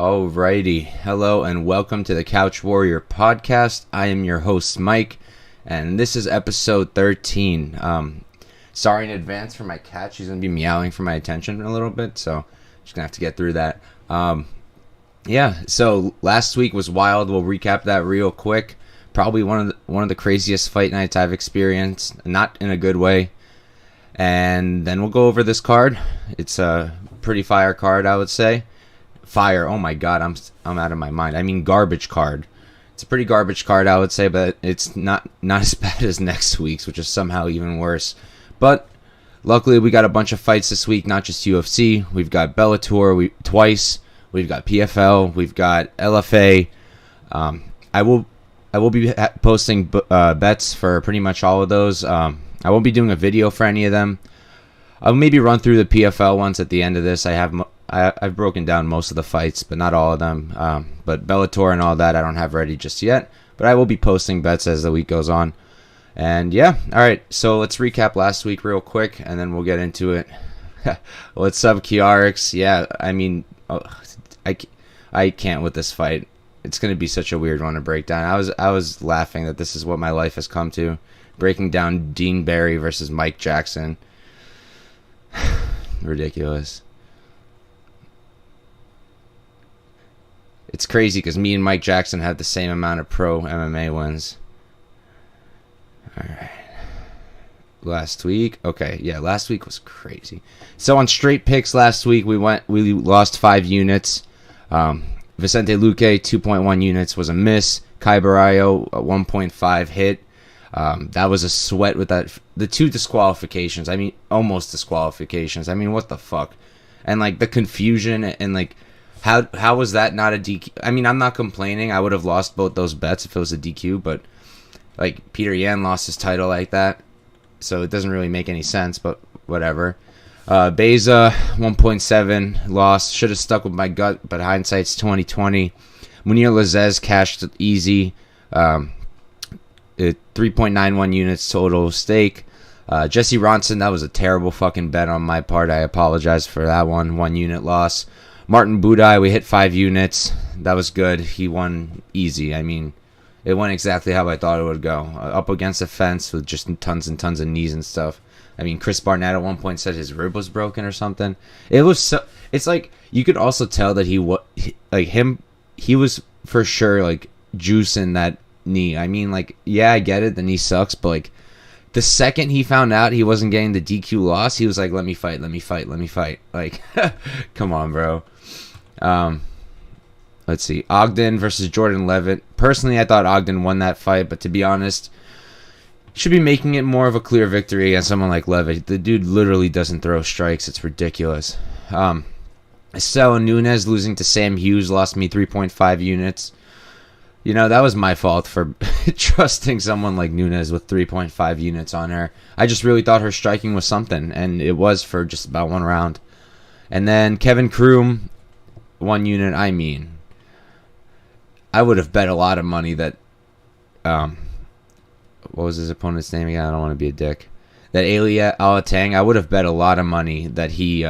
Alrighty, hello and welcome to the Couch Warrior podcast. I am your host Mike, and this is episode 13. Sorry in advance for my cat. She's gonna be meowing for my attention in a little bit, so just gonna have to get through that. So last week was wild. We'll recap that real quick. Probably one of the craziest fight nights I've experienced, not in a good way. And then we'll go over this card. It's a pretty fire card, I would say. Fire! Oh my god, I'm out of my mind. I mean garbage card. It's a pretty garbage card, I would say, but it's not as bad as next week's, which is somehow even worse. But luckily, we got a bunch of fights this week, not just UFC. We've got Bellator twice. We've got PFL. We've got LFA. I will be posting bets for pretty much all of those. I won't be doing a video for any of them. I'll maybe run through the PFL ones at the end of this. I've broken down most of the fights, but not all of them. But Bellator and all that I don't have ready just yet. But I will be posting bets as the week goes on. And yeah, alright, so let's recap last week real quick, and then we'll get into it. What's up, Kiarix? Yeah, I mean, I can't with this fight. It's going to be such a weird one to break down. I was laughing that this is what my life has come to. Breaking down Dean Barry versus Mike Jackson. Ridiculous. It's crazy because me and Mike Jackson have the same amount of pro MMA wins. Alright. Last week. Okay, yeah, last week was crazy. So on straight picks last week, we lost 5 units. Vicente Luque, 2.1 units was a miss. Kai Barriault, 1.5 hit. That was a sweat with that. The 2 disqualifications. I mean, almost disqualifications. I mean, what the fuck? And like the confusion and like how was that not a DQ? I mean, I'm not complaining. I would have lost both those bets if it was a DQ, but like Peter Yan lost his title like that, so it doesn't really make any sense. But whatever. Beza 1.7 loss. Should have stuck with my gut, but hindsight's 2020. Munir Lazez cashed easy. 3.91 units total stake. Jesse Ronson, that was a terrible fucking bet on my part. I apologize for that one. 1 unit loss. Martin Budai, we hit 5 units. That was good. He won easy. I mean, it went exactly how I thought it would go. Up against the fence with just tons and tons of knees and stuff. I mean, Chris Barnett at one point said his rib was broken or something. It was so. It's like you could also tell that he was for sure like juicing that knee. I mean, like, yeah, I get it. The knee sucks, but like the second he found out he wasn't getting the DQ loss, he was like, "Let me fight. Like, come on, bro. Let's see. Ogden versus Jordan Levitt. Personally, I thought Ogden won that fight, but to be honest, should be making it more of a clear victory against someone like Levitt. The dude literally doesn't throw strikes. It's ridiculous. Estelle Nunes losing to Sam Hughes lost me 3.5 units. You know, that was my fault for trusting someone like Nunes with 3.5 units on her. I just really thought her striking was something, and it was for just about 1 round. And then Kevin Kroom, 1 unit. I mean, I would have bet a lot of money that what was his opponent's name again? I don't want to be a dick. That Elia Alatang, I would have bet a lot of money that he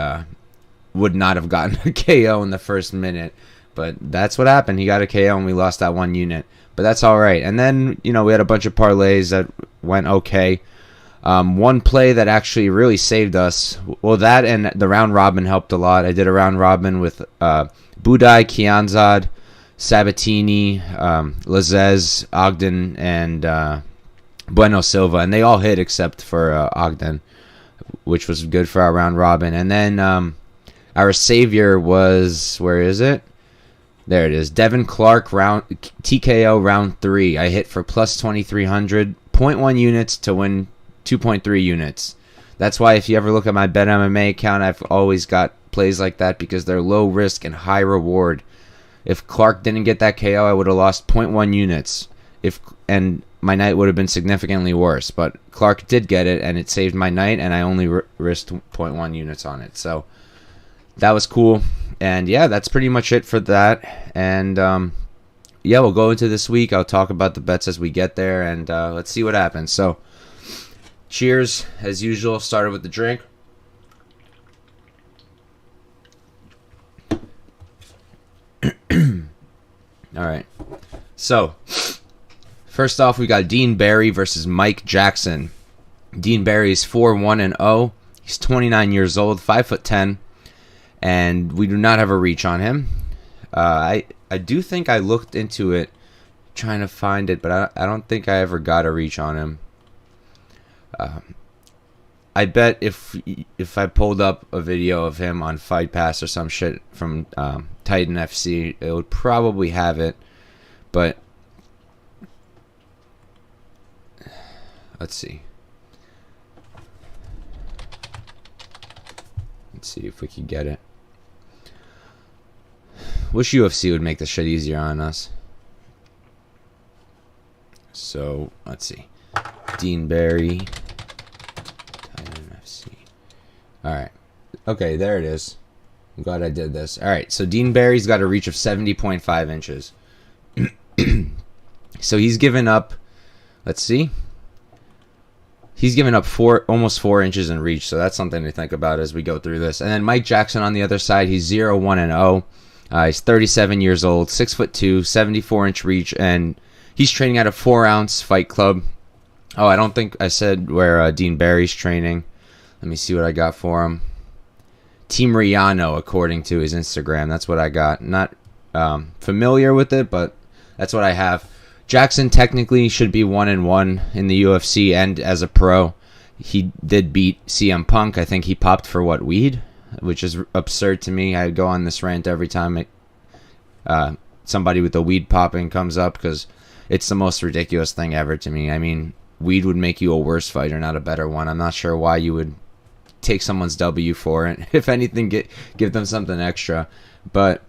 would not have gotten a KO in the first minute. But that's what happened. He got a KO and we lost that 1 unit. But that's all right. And then, you know, we had a bunch of parlays that went okay. One play that actually really saved us. Well, that and the round robin helped a lot. I did a round robin with Budai, Kianzad, Sabatini, Lazez, Ogden, and Bueno Silva. And they all hit except for Ogden, which was good for our round robin. And then our savior was, where is it? There it is. Devin Clark, TKO round 3. I hit for plus 2,300, 0.1 units to win 2.3 units. That's why if you ever look at my Bet MMA account, I've always got plays like that because they're low risk and high reward. If Clark didn't get that KO, I would have lost 0.1 units. And my night would have been significantly worse. But Clark did get it, and it saved my night, and I only risked 0.1 units on it. So that was cool. And yeah, that's pretty much it for that. And yeah, we'll go into this week. I'll talk about the bets as we get there, and let's see what happens. So cheers, as usual. Started with the drink. All right. So, first off, we got Dean Barry versus Mike Jackson. Dean Barry is 4-1-0. He's 29 years old, 5'10", and we do not have a reach on him. I do think I looked into it, trying to find it, but I don't think I ever got a reach on him. I bet if I pulled up a video of him on Fight Pass or some shit from Titan FC, it would probably have it. But let's see. Let's see if we can get it. Wish UFC would make this shit easier on us. So let's see. Dean Barry. Titan FC. Alright. Okay, there it is. I'm glad I did this. Alright, so Dean Barry's got a reach of 70.5 inches. So he's given up, let's see. He's given up almost 4 inches in reach, so that's something to think about as we go through this. And then Mike Jackson on the other side, he's 0-1-0. He's 37 years old, 6'2", 74-inch reach, and he's training at a 4-ounce fight club. Oh, I don't think I said where Dean Barry's training. Let me see what I got for him. Team Riano, according to his Instagram. That's what I got. Not familiar with it, but that's what I have. Jackson technically should be 1-1 in the UFC and as a pro. He did beat CM Punk. I think he popped for weed, which is absurd to me. I go on this rant every time somebody with the weed popping comes up because it's the most ridiculous thing ever to me. I mean, weed would make you a worse fighter, not a better one. I'm not sure why you would take someone's W for it. If anything, give them something extra. But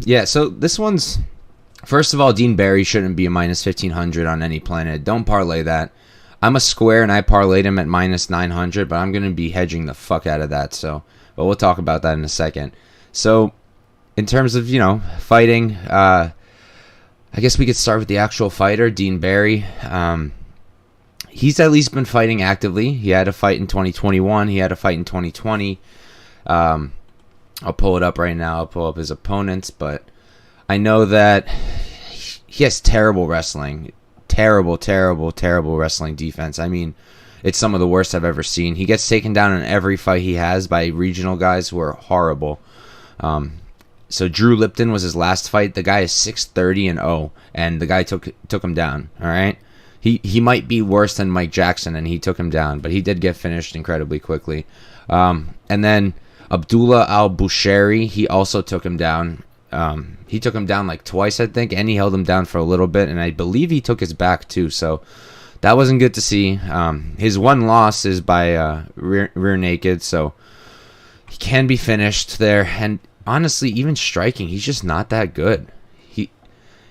yeah, so this one's... First of all, Dean Barry shouldn't be a minus 1,500 on any planet. Don't parlay that. I'm a square and I parlayed him at minus 900, but I'm going to be hedging the fuck out of that. But we'll talk about that in a second. So, in terms of, fighting, I guess we could start with the actual fighter, Dean Barry. He's at least been fighting actively. He had a fight in 2021. He had a fight in 2020. I'll pull it up right now. I'll pull up his opponents, but I know that he has terrible wrestling. Terrible wrestling defense. I mean, it's some of the worst I've ever seen. He gets taken down in every fight he has by regional guys who are horrible. So Drew Lipton was his last fight. The guy is 6-30-0, and the guy took him down. All right, he might be worse than Mike Jackson, and he took him down, but he did get finished incredibly quickly. And then Abdullah Al-Bushari, he also took him down. He took him down like twice, I think, and he held him down for a little bit, and I believe he took his back too, so that wasn't good to see. His one loss is by rear naked, so he can be finished there, and honestly, even striking, he's just not that good.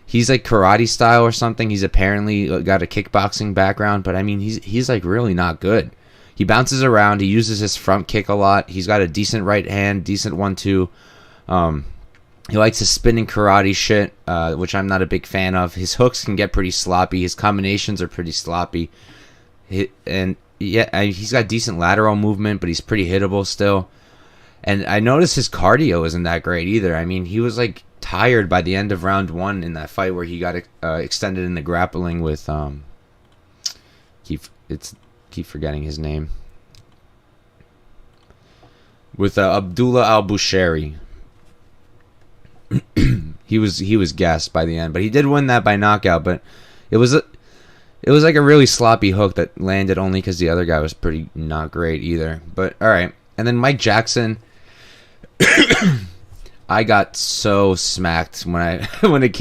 He's like karate style or something. He's apparently got a kickboxing background, but I mean, he's like really not good. He bounces around, he uses his front kick a lot, he's got a decent right hand, decent 1-2. He likes his spinning karate shit, which I'm not a big fan of. His hooks can get pretty sloppy. His combinations are pretty sloppy. And yeah, he's got decent lateral movement, but he's pretty hittable still. And I noticed his cardio isn't that great either. I mean, he was like tired by the end of round 1 in that fight where he got extended in the grappling with keep forgetting his name. With Abdullah Al-Bushari. he was gassed by the end, but he did win that by knockout. But it was like a really sloppy hook that landed only because the other guy was pretty not great either. But all right, and then Mike Jackson, I got so smacked when it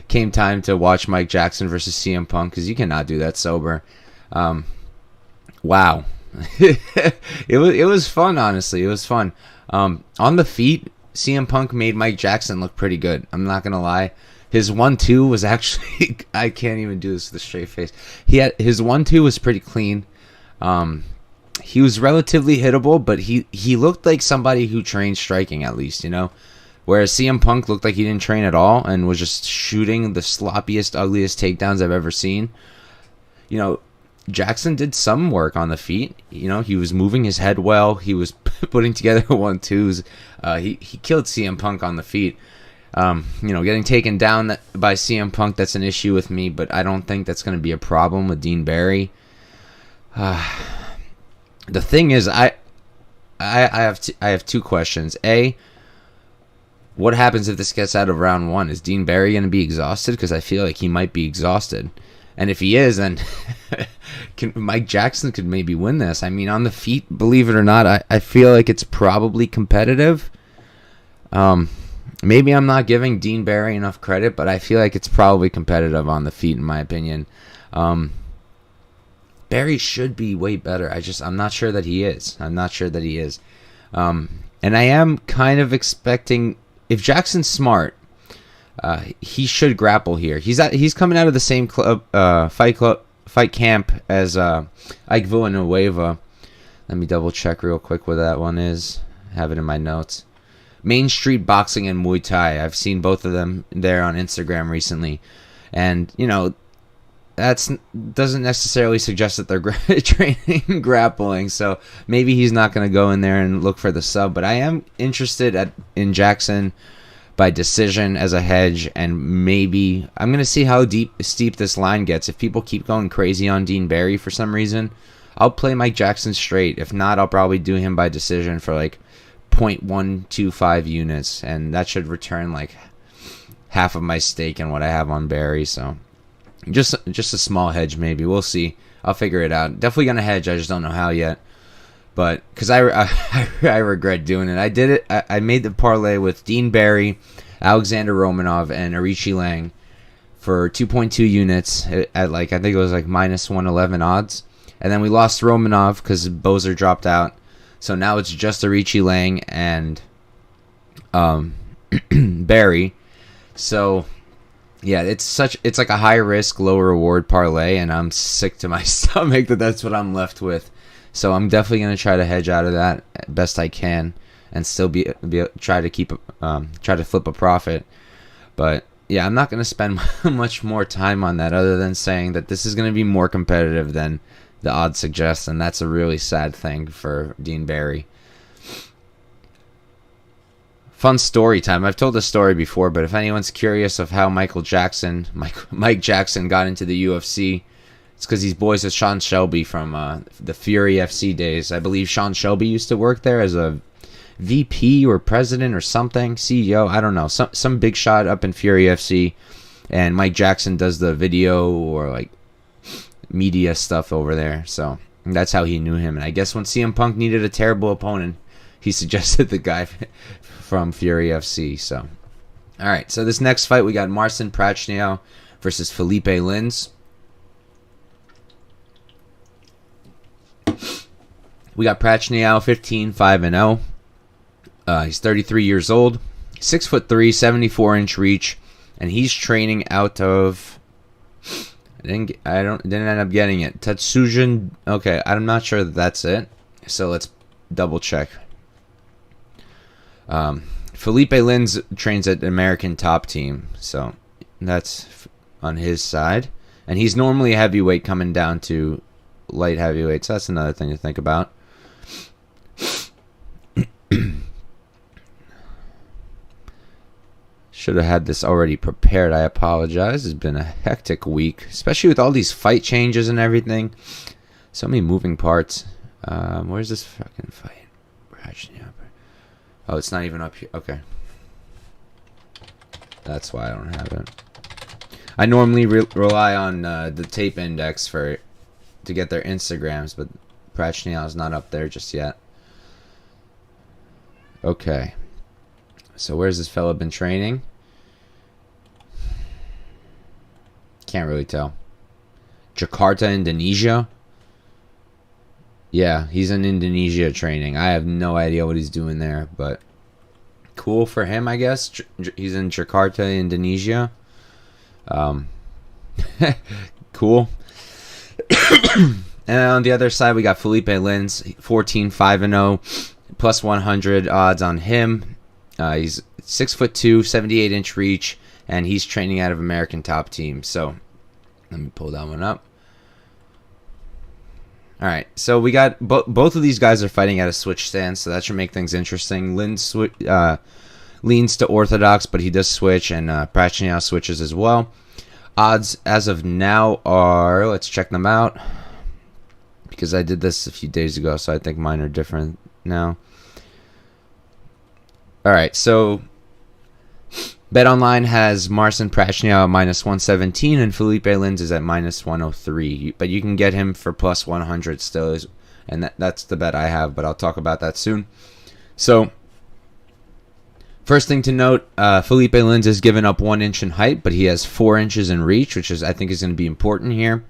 came time to watch Mike Jackson versus CM Punk, because you cannot do that sober. Wow, it was fun. Honestly, it was fun. On the feet, CM Punk made Mike Jackson look pretty good. I'm not gonna lie. His 1-2 was actually I can't even do this with a straight face. His 1-2 was pretty clean. He was relatively hittable, but he looked like somebody who trained striking at least, Whereas CM Punk looked like he didn't train at all and was just shooting the sloppiest, ugliest takedowns I've ever seen. Jackson did some work on the feet. He was moving his head well. He was putting together 1-2s. He killed CM Punk on the feet. Getting taken down by CM Punk, that's an issue with me, but I don't think that's going to be a problem with Dean Barry. The thing is, I have two questions. A, what happens if this gets out of round one? Is Dean Barry going to be exhausted? Because I feel like he might be exhausted. And if he is, then Mike Jackson could maybe win this. I mean, on the feet, believe it or not, I feel like it's probably competitive. Maybe I'm not giving Dean Barry enough credit, but I feel like it's probably competitive on the feet, in my opinion. Barry should be way better. I'm not sure that he is. And I am kind of expecting, if Jackson's smart, he should grapple here. He's coming out of the same fight camp as Ike Villanueva. Let me double check real quick what that one is. I have it in my notes. Main Street Boxing and Muay Thai. I've seen both of them there on Instagram recently, and that doesn't necessarily suggest that they're training grappling. So maybe he's not going to go in there and look for the sub. But I am interested in Jackson by decision as a hedge, and maybe I'm going to see how steep this line gets. If people keep going crazy on Dean Barry for some reason, I'll play Mike Jackson straight. If not, I'll probably do him by decision for like 0.125 units, and that should return like half of my stake in what I have on Barry. So just a small hedge maybe. We'll see. I'll figure it out. Definitely going to hedge. I just don't know how yet. But because I regret doing it. I did it. I made the parlay with Dean Barry, Alexander Romanov, and Aoriqileng for 2.2 units at like, I think it was like minus 111 odds. And then we lost Romanov because Bozer dropped out. So now it's just Aoriqileng and Barry. So yeah, it's like a high risk, low reward parlay, and I'm sick to my stomach that's what I'm left with. So I'm definitely gonna try to hedge out of that best I can, and still try to flip a profit. But yeah, I'm not gonna spend much more time on that, other than saying that this is gonna be more competitive than the odds suggest, and that's a really sad thing for Dean Barry. Fun story time. I've told this story before, but if anyone's curious of how Mike Jackson got into the UFC, it's because he's boys with Sean Shelby from the Fury FC days. I believe Sean Shelby used to work there as a VP or president or something, CEO. I don't know, some big shot up in Fury FC, and Mike Jackson does the video or like media stuff over there. So that's how he knew him. And I guess when CM Punk needed a terrible opponent, he suggested the guy from Fury FC. So, all right. So this next fight, we got Marcin Prachnio versus Philipe Lins. We got Prachnio 15-5-0. He's 33 years old, 6'3", 74-inch reach, and he's training out of. I didn't end up getting it. Tatsujin. Okay, I'm not sure that's it. So let's double check. Philipe Lins trains at American Top Team, so that's on his side, and he's normally a heavyweight coming down to light heavyweight. So that's another thing to think about. Should have had this already prepared. I apologize. It's been a hectic week, especially with all these fight changes and everything. So many moving parts. Where's this fucking fight? Oh, it's not even up here. Okay. That's why I don't have it. I normally rely on the tape index to get their Instagrams, but Prachnio is not up there just yet. Okay. So where's this fella been training? Can't really tell. Jakarta, Indonesia? Yeah, he's in Indonesia training. I have no idea what he's doing there, but cool for him, I guess. He's in Jakarta, Indonesia. Cool. And on the other side, we got Philipe Lins, 14-5-0, plus 100 odds on him. He's 6'2", 78-inch reach, and he's training out of American Top Team. So let me pull that one up. All right, so we got both of these guys are fighting at a switch stance, so that should make things interesting. leans to orthodox, but he does switch, and Prachnio switches as well. Odds as of now are, let's check them out, because I did this a few days ago, so I think mine are different now. All right, so BetOnline has Marcin Prachnio at -117, and Philipe Lins is at -103. But you can get him for +100 still, and that's the bet I have, but I'll talk about that soon. So, first thing to note, Philipe Lins has given up 1 inch in height, but he has 4 inches in reach, which I think is going to be important here.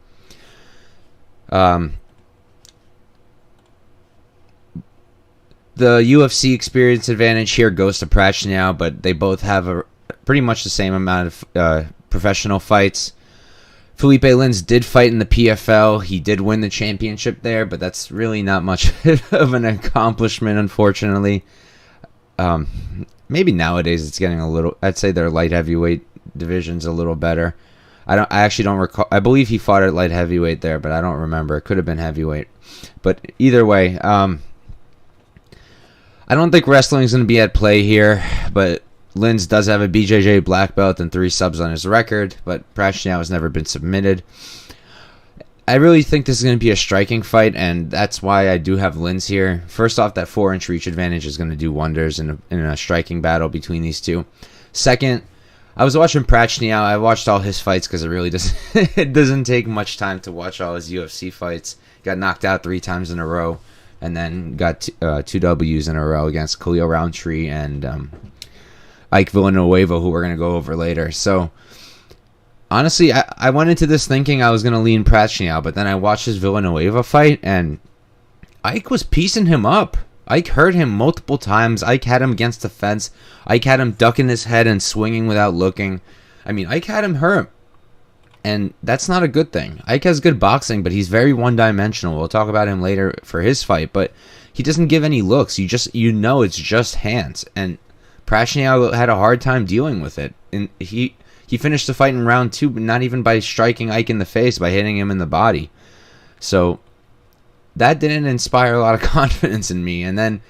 The UFC experience advantage here goes to Prachnio, but they both have pretty much the same amount of professional fights. Philipe Lins did fight in the PFL. He did win the championship there, but that's really not much of an accomplishment, unfortunately. Maybe nowadays it's getting a little. I'd say their light heavyweight division's a little better. I actually don't recall. I believe he fought at light heavyweight there, but I don't remember. It could have been heavyweight. But either way, I don't think wrestling's going to be at play here, but Lins does have a BJJ black belt and 3 subs on his record, but Prachnio has never been submitted. I really think this is going to be a striking fight, and that's why I do have Lins here. First off, that 4-inch reach advantage is going to do wonders in a striking battle between these two. Second, I was watching Prachnio. I watched all his fights because it really doesn't it doesn't take much time to watch all his UFC fights. Got knocked out 3 times in a row, and then got 2 Ws in a row against Khalil Roundtree and Ike Villanueva, who we're going to go over later. So, honestly, I went into this thinking I was going to lean Prachnio, but then I watched his Villanueva fight, and Ike was piecing him up. Ike hurt him multiple times. Ike had him against the fence. Ike had him ducking his head and swinging without looking. I mean, Ike had him hurt, and that's not a good thing. Ike has good boxing, but he's very one-dimensional. We'll talk about him later for his fight, but he doesn't give any looks. You know it's just hands, and Prachnio had a hard time dealing with it. And he finished the fight in round 2, but not even by striking Ike in the face, by hitting him in the body. So that didn't inspire a lot of confidence in me. And then,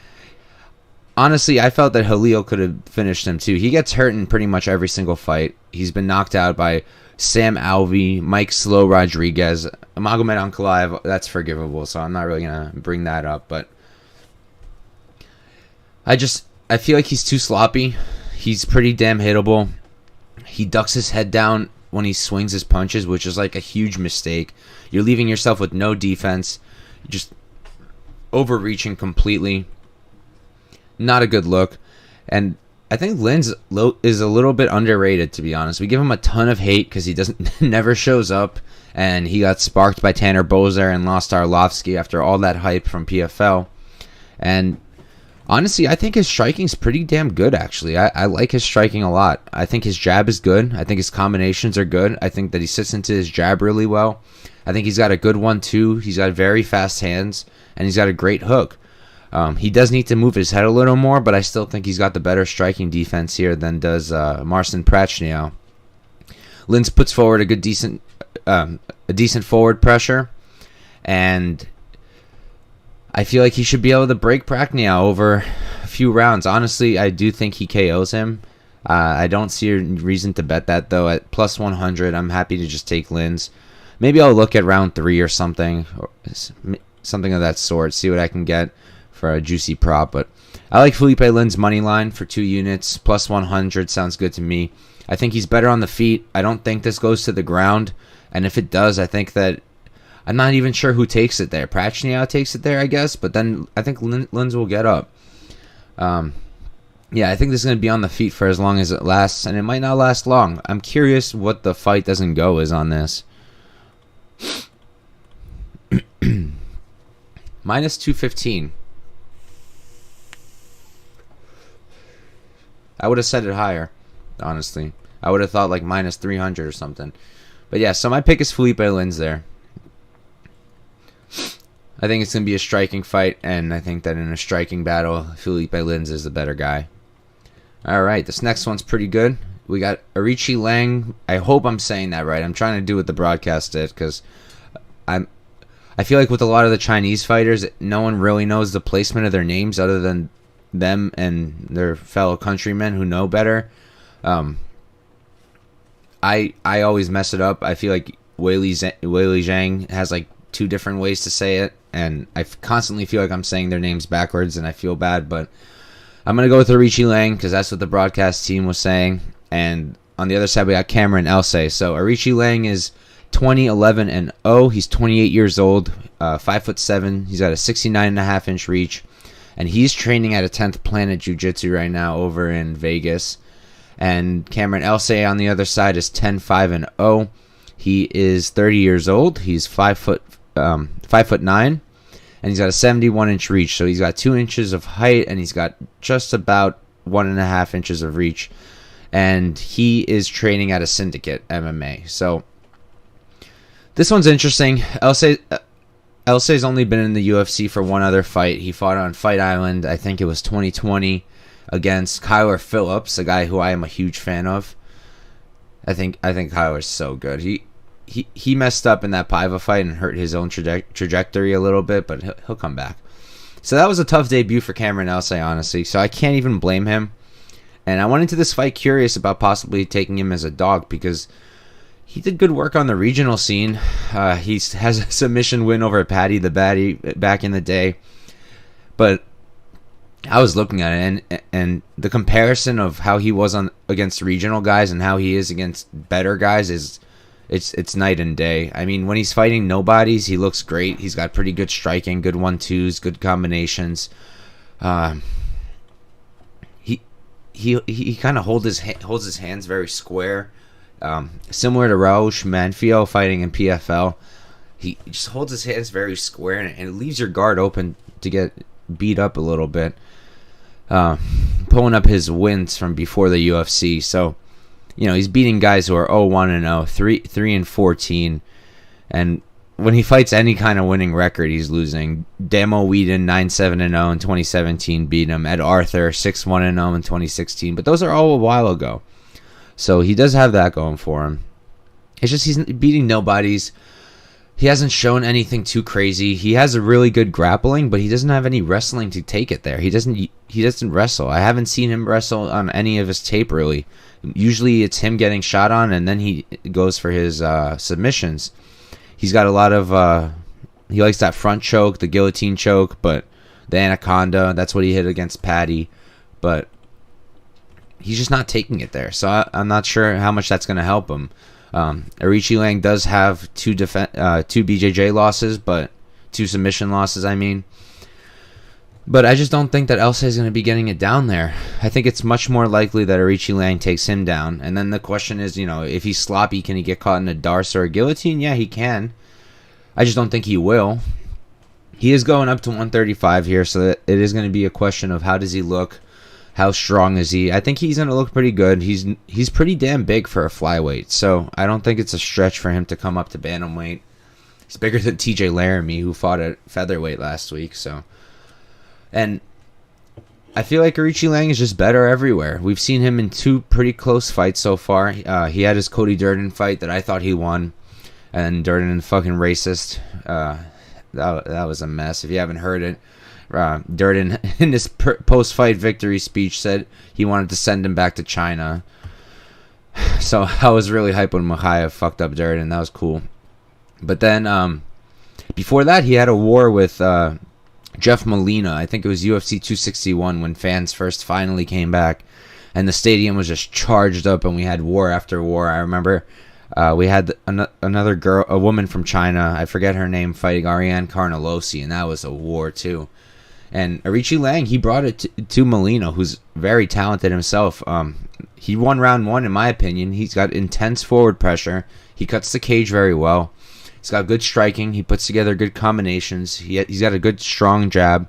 honestly, I felt that Khalil could have finished him too. He gets hurt in pretty much every single fight. He's been knocked out by Sam Alvey, Mike Slow Rodriguez, Magomed Ankalaev. That's forgivable, so I'm not really going to bring that up. But I feel like he's too sloppy. He's pretty damn hittable. He ducks his head down when he swings his punches, which is like a huge mistake. You're leaving yourself with no defense. You're just overreaching completely. Not a good look. And I think Lins is a little bit underrated, to be honest. We give him a ton of hate because he never shows up. And he got sparked by Tanner Bozer and lost to Arlovsky after all that hype from PFL. And honestly, I think his striking's pretty damn good, actually. I like his striking a lot. I think his jab is good. I think his combinations are good. I think that he sits into his jab really well. I think he's got a good 1-2. He's got very fast hands, and he's got a great hook. He does need to move his head a little more, but I still think he's got the better striking defense here than does Marcin Prachnio. Lins puts forward a decent forward pressure, and I feel like he should be able to break Prachnio over a few rounds. Honestly, I do think he KOs him. I don't see a reason to bet that, though. At +100, I'm happy to just take Lins. Maybe I'll look at round 3 or something of that sort, see what I can get for a juicy prop. But I like Philipe Lins' money line for 2 units. +100 sounds good to me. I think he's better on the feet. I don't think this goes to the ground. And if it does, I think that I'm not even sure who takes it there. Prachnio takes it there, I guess. But then I think Lins will get up. Yeah, I think this is going to be on the feet for as long as it lasts. And it might not last long. I'm curious what the fight doesn't go is on this. -215. I would have set it higher, honestly. I would have thought like -300 or something. But yeah, so my pick is Philipe Lins there. I think it's going to be a striking fight, and I think that in a striking battle, Philipe Lins is the better guy. Alright, this next one's pretty good. We got Aoriqileng. I hope I'm saying that right. I'm trying to do what the broadcast did, because I feel like with a lot of the Chinese fighters, no one really knows the placement of their names other than them and their fellow countrymen who know better. I always mess it up. I feel like Weili Zhang has like 2 different ways to say it, and I constantly feel like I'm saying their names backwards, and I feel bad, but I'm going to go with Aoriqileng because that's what the broadcast team was saying. And on the other side, we got Cameron Elsay. So Aoriqileng is 20-11-0. He's 28 years old, 5'7". He's got a 69.5-inch reach, and he's training at a 10th Planet Jiu-Jitsu right now over in Vegas. And Cameron Elsay on the other side is 10-5-0. He is 30 years old. He's 5'9", and he's got a 71-inch reach. So he's got 2 inches of height, and he's got just about 1.5 inches of reach. And he is training at a Syndicate MMA. So this one's interesting. Elsay's only been in the UFC for one other fight. He fought on Fight Island. I think it was 2020 against Kyler Phillips, a guy who I am a huge fan of. I think Kyler's so good. He messed up in that Paiva fight and hurt his own trajectory a little bit, but he'll come back. So that was a tough debut for Cameron Elsay, honestly. So I can't even blame him. And I went into this fight curious about possibly taking him as a dog because he did good work on the regional scene. He has a submission win over Paddy the Baddie back in the day. But I was looking at it, and the comparison of how he was against regional guys and how he is against better guys it's night and day. I mean, when he's fighting nobodies, he looks great. He's got pretty good striking, good 1-2s, good combinations. He kind of holds his hands very square, similar to Raush Manfio fighting in PFL. He just holds his hands very square, and it leaves your guard open to get beat up a little bit. Pulling up his wins from before the UFC. So, you know, he's beating guys who are 0-1-0, 3-14, and when he fights any kind of winning record, he's losing. Damo Whedon 9-7-0 in 2017 beat him. Ed Arthur 6-1-0 in 2016, but those are all a while ago. So he does have that going for him. It's just he's beating nobodies. He hasn't shown anything too crazy. He has a really good grappling, but he doesn't have any wrestling to take it there. He doesn't wrestle. I haven't seen him wrestle on any of his tape, really. Usually it's him getting shot on, and then he goes for his submissions. He's got a lot of... he likes that front choke, the guillotine choke, but the anaconda, that's what he hit against Paddy. But he's just not taking it there. So I'm not sure how much that's going to help him. Aoriqileng does have two BJJ losses, but 2 submission losses, I mean. But I just don't think that Elsay is going to be getting it down there. I think it's much more likely that Aoriqileng takes him down. And then the question is, you know, if he's sloppy, can he get caught in a darce or a guillotine? Yeah, he can. I just don't think he will. He is going up to 135 here, so that it is going to be a question of how does he look, how strong is he. I think he's going to look pretty good. He's pretty damn big for a flyweight, so I don't think it's a stretch for him to come up to bantamweight. He's bigger than TJ Laramie, who fought at featherweight last week, so... And I feel like Aoriqileng is just better everywhere. We've seen him in 2 pretty close fights so far. He had his Cody Durden fight that I thought he won. And Durden fucking racist. That was a mess. If you haven't heard it, Durden in his post-fight victory speech said he wanted to send him back to China. So I was really hyped when Makhachev fucked up Durden. That was cool. But then before that, he had a war with... Jeff Molina. I think it was UFC 261 when fans first finally came back, and the stadium was just charged up, and we had war after war. I remember we had another girl, a woman from China, I forget her name, fighting Ariane Carnelosi, and that was a war too. And Aoriqileng, he brought it to Molina, who's very talented himself. He won round 1 in my opinion. He's got intense forward pressure. He cuts the cage very well. He's got good striking. He puts together good combinations. He's got a good, strong jab.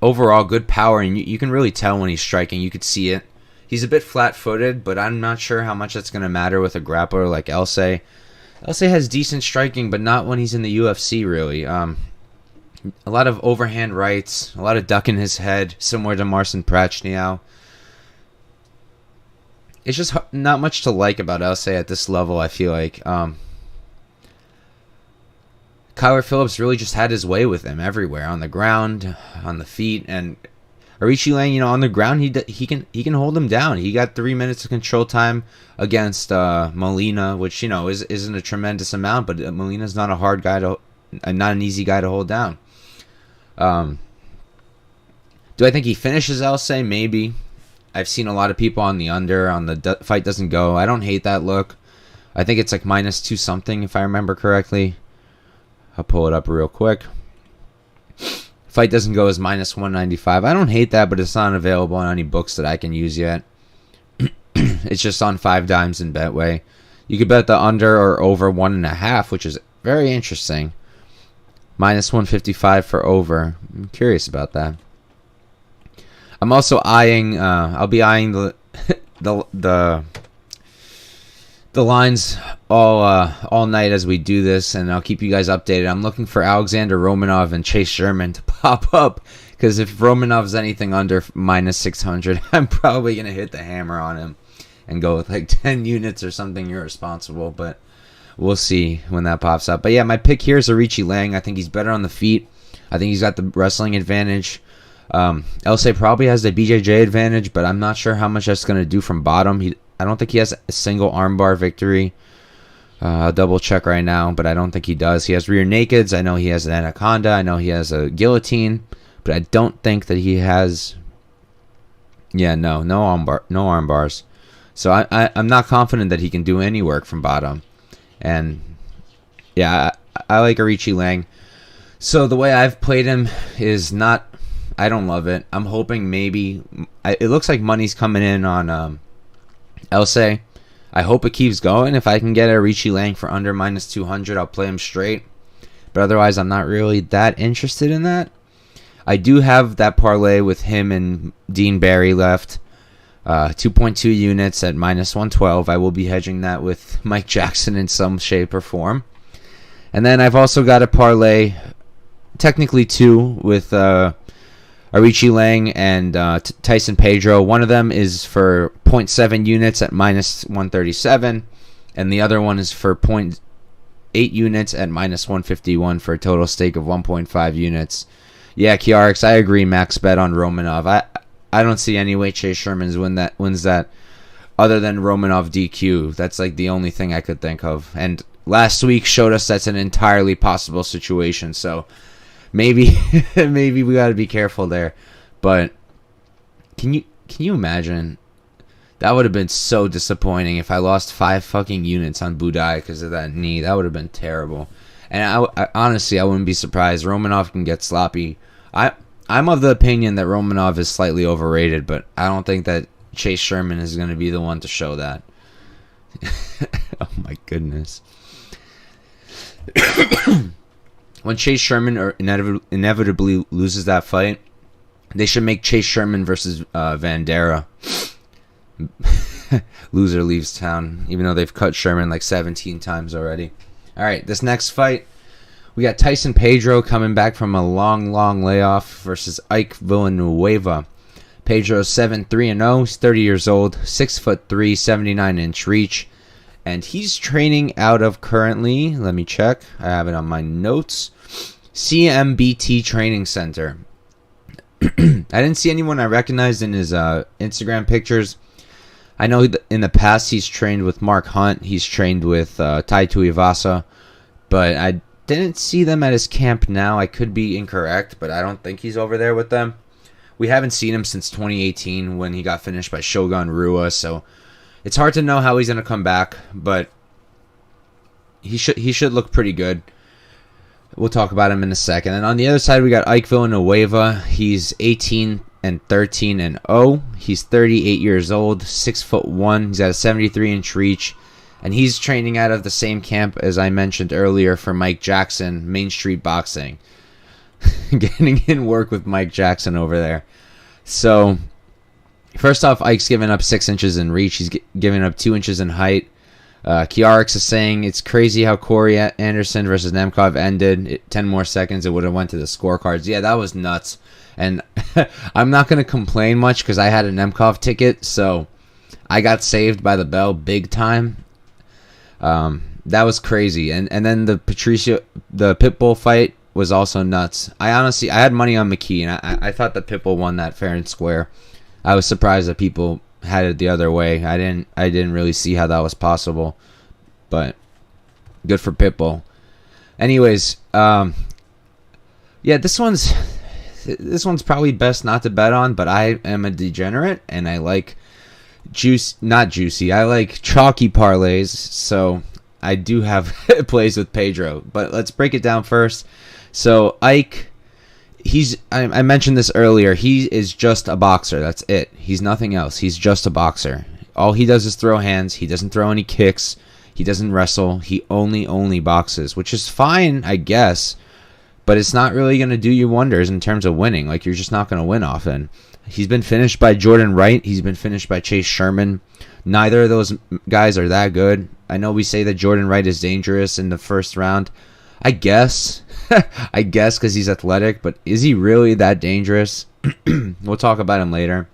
Overall, good power, and you can really tell when he's striking. You could see it. He's a bit flat-footed, but I'm not sure how much that's going to matter with a grappler like Elsay. Elsay has decent striking, but not when he's in the UFC, really. A lot of overhand rights, a lot of ducking his head, similar to Marcin Prachnio. It's just not much to like about Elsay at this level, I feel like. Kyler Phillips really just had his way with him everywhere, on the ground, on the feet, and Aoriqileng, on the ground, he can hold him down. He got 3 minutes of control time against Molina, which isn't a tremendous amount, but Molina's not a hard guy not an easy guy to hold down. Do I think he finishes Elsay? Maybe. I've seen a lot of people on the under, on the fight doesn't go. I don't hate that look. I think it's like -2 something, if I remember correctly. I'll pull it up real quick. Fight doesn't go as -195. I don't hate that, but it's not available on any books that I can use yet. It's just on 5 dimes in Betway. You could bet the under or over 1.5, which is very interesting. -155 for over. I'm curious about that. I'm also eyeing. I'll be eyeing the lines all night as we do this, and I'll keep you guys updated. I'm looking for Alexander Romanov and Chase Sherman to pop up, because if Romanov's anything under -600, I'm probably gonna hit the hammer on him and go with like 10 units or something irresponsible. But we'll see when that pops up. But yeah, my pick here is Aoriqileng. I think he's better on the feet. I think he's got the wrestling advantage. Elsay probably has the BJJ advantage, but I'm not sure how much that's going to do from bottom. I don't think he has a single armbar victory. I'll double check right now, but I don't think he does. He has rear nakeds. I know he has an anaconda. I know he has a guillotine, but I don't think that he has. Yeah, no arm bars. So I'm not confident that he can do any work from bottom. And yeah, I like Aoriqileng. So the way I've played him is not. I don't love it. I'm hoping maybe it looks like money's coming in on Elsay. I hope it keeps going. If I can get Aoriqileng for under -200, I'll play him straight. But otherwise, I'm not really that interested in that. I do have that parlay with him and Dean Barry left. 2.2 units at -112. I will be hedging that with Mike Jackson in some shape or form. And then I've also got a parlay, technically 2, with Aoriqileng and Tyson Pedro. One of them is for 0.7 units at -137, and the other one is for 0.8 units at -151 for a total stake of 1.5 units. Yeah, Kiarix, I agree. Max bet on Romanov. I don't see any way Chase Sherman wins that other than Romanov DQ. That's like the only thing I could think of. And last week showed us that's an entirely possible situation. So maybe we got to be careful there. But can you imagine? That would have been so disappointing if I lost 5 fucking units on Budai because of that knee. That would have been terrible. And I honestly, I wouldn't be surprised. Romanov can get sloppy. I'm of the opinion that Romanov is slightly overrated, but I don't think that Chase Sherman is going to be the one to show that. Oh my goodness. When Chase Sherman inevitably loses that fight, they should make Chase Sherman versus Vandera. Loser leaves town, even though they've cut Sherman like 17 times already. All right, this next fight, we got Tyson Pedro coming back from a long layoff versus Ike Villanueva. Pedro's 7-3-0. He's 30 years old, 6'3", 79-inch reach. And he's training out of currently, let me check, I have it on my notes, CMBT Training Center. I didn't see anyone I recognized in his Instagram pictures. I know in the past he's trained with Mark Hunt. He's trained with Tai Tuivasa. But I didn't see them at his camp now. I could be incorrect, but I don't think he's over there with them. We haven't seen him since 2018 when he got finished by Shogun Rua, so it's hard to know how he's going to come back, but he should look pretty good. We'll talk about him in a second. And on the other side, we got Ike Villanueva. He's 18-13-0. He's 38 years old, 6'1". He's got a 73-inch reach, and he's training out of the same camp as I mentioned earlier for Mike Jackson, Main Street Boxing. Getting in work with Mike Jackson over there. So, first off, Ike's giving up 6 inches in reach. He's giving up 2 inches in height. Kiarix is saying it's crazy how Corey Anderson versus Nemkov ended. 10 more seconds, it would have went to the scorecards. Yeah, that was nuts. And I'm not going to complain much because I had a Nemkov ticket, so I got saved by the bell big time. That was crazy. And then the Pitbull fight was also nuts. I had money on McKee, and I thought the Pitbull won that fair and square. I was surprised that people had it the other way. I didn't really see how that was possible, but good for Pitbull. Anyways, yeah, this one's probably best not to bet on, but I am a degenerate and I like not juicy. I like chalky parlays, so I do have plays with Pedro. But let's break it down first. So Ike, I mentioned this earlier. He is just a boxer. That's it. He's nothing else. He's just a boxer. All he does is throw hands. He doesn't throw any kicks. He doesn't wrestle. He only boxes, which is fine, I guess. But it's not really going to do you wonders in terms of winning. Like, you're just not going to win often. He's been finished by Jourdain Wright. He's been finished by Chase Sherman. Neither of those guys are that good. I know we say that Jourdain Wright is dangerous in the first round. I guess. I guess because he's athletic. But is he really that dangerous? We'll talk about him later.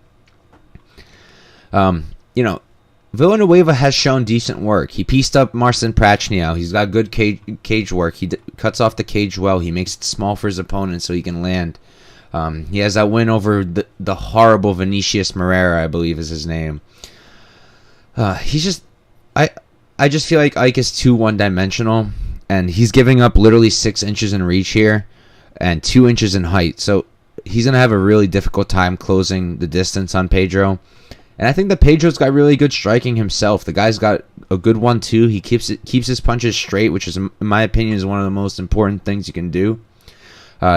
Villanueva has shown decent work. He pieced up Marcin Prachnio. He's got good cage work. He cuts off the cage well. He makes it small for his opponent so he can land. He has that win over the horrible Vinicius Moreira, I believe is his name. I just feel like Ike is too one-dimensional, and he's giving up literally 6 inches in reach here and 2 inches in height. So he's going to have a really difficult time closing the distance on Pedro. And I think that Pedro's got really good striking himself. The guy's got a good 1-2. He keeps his punches straight, which is, in my opinion, is one of the most important things you can do.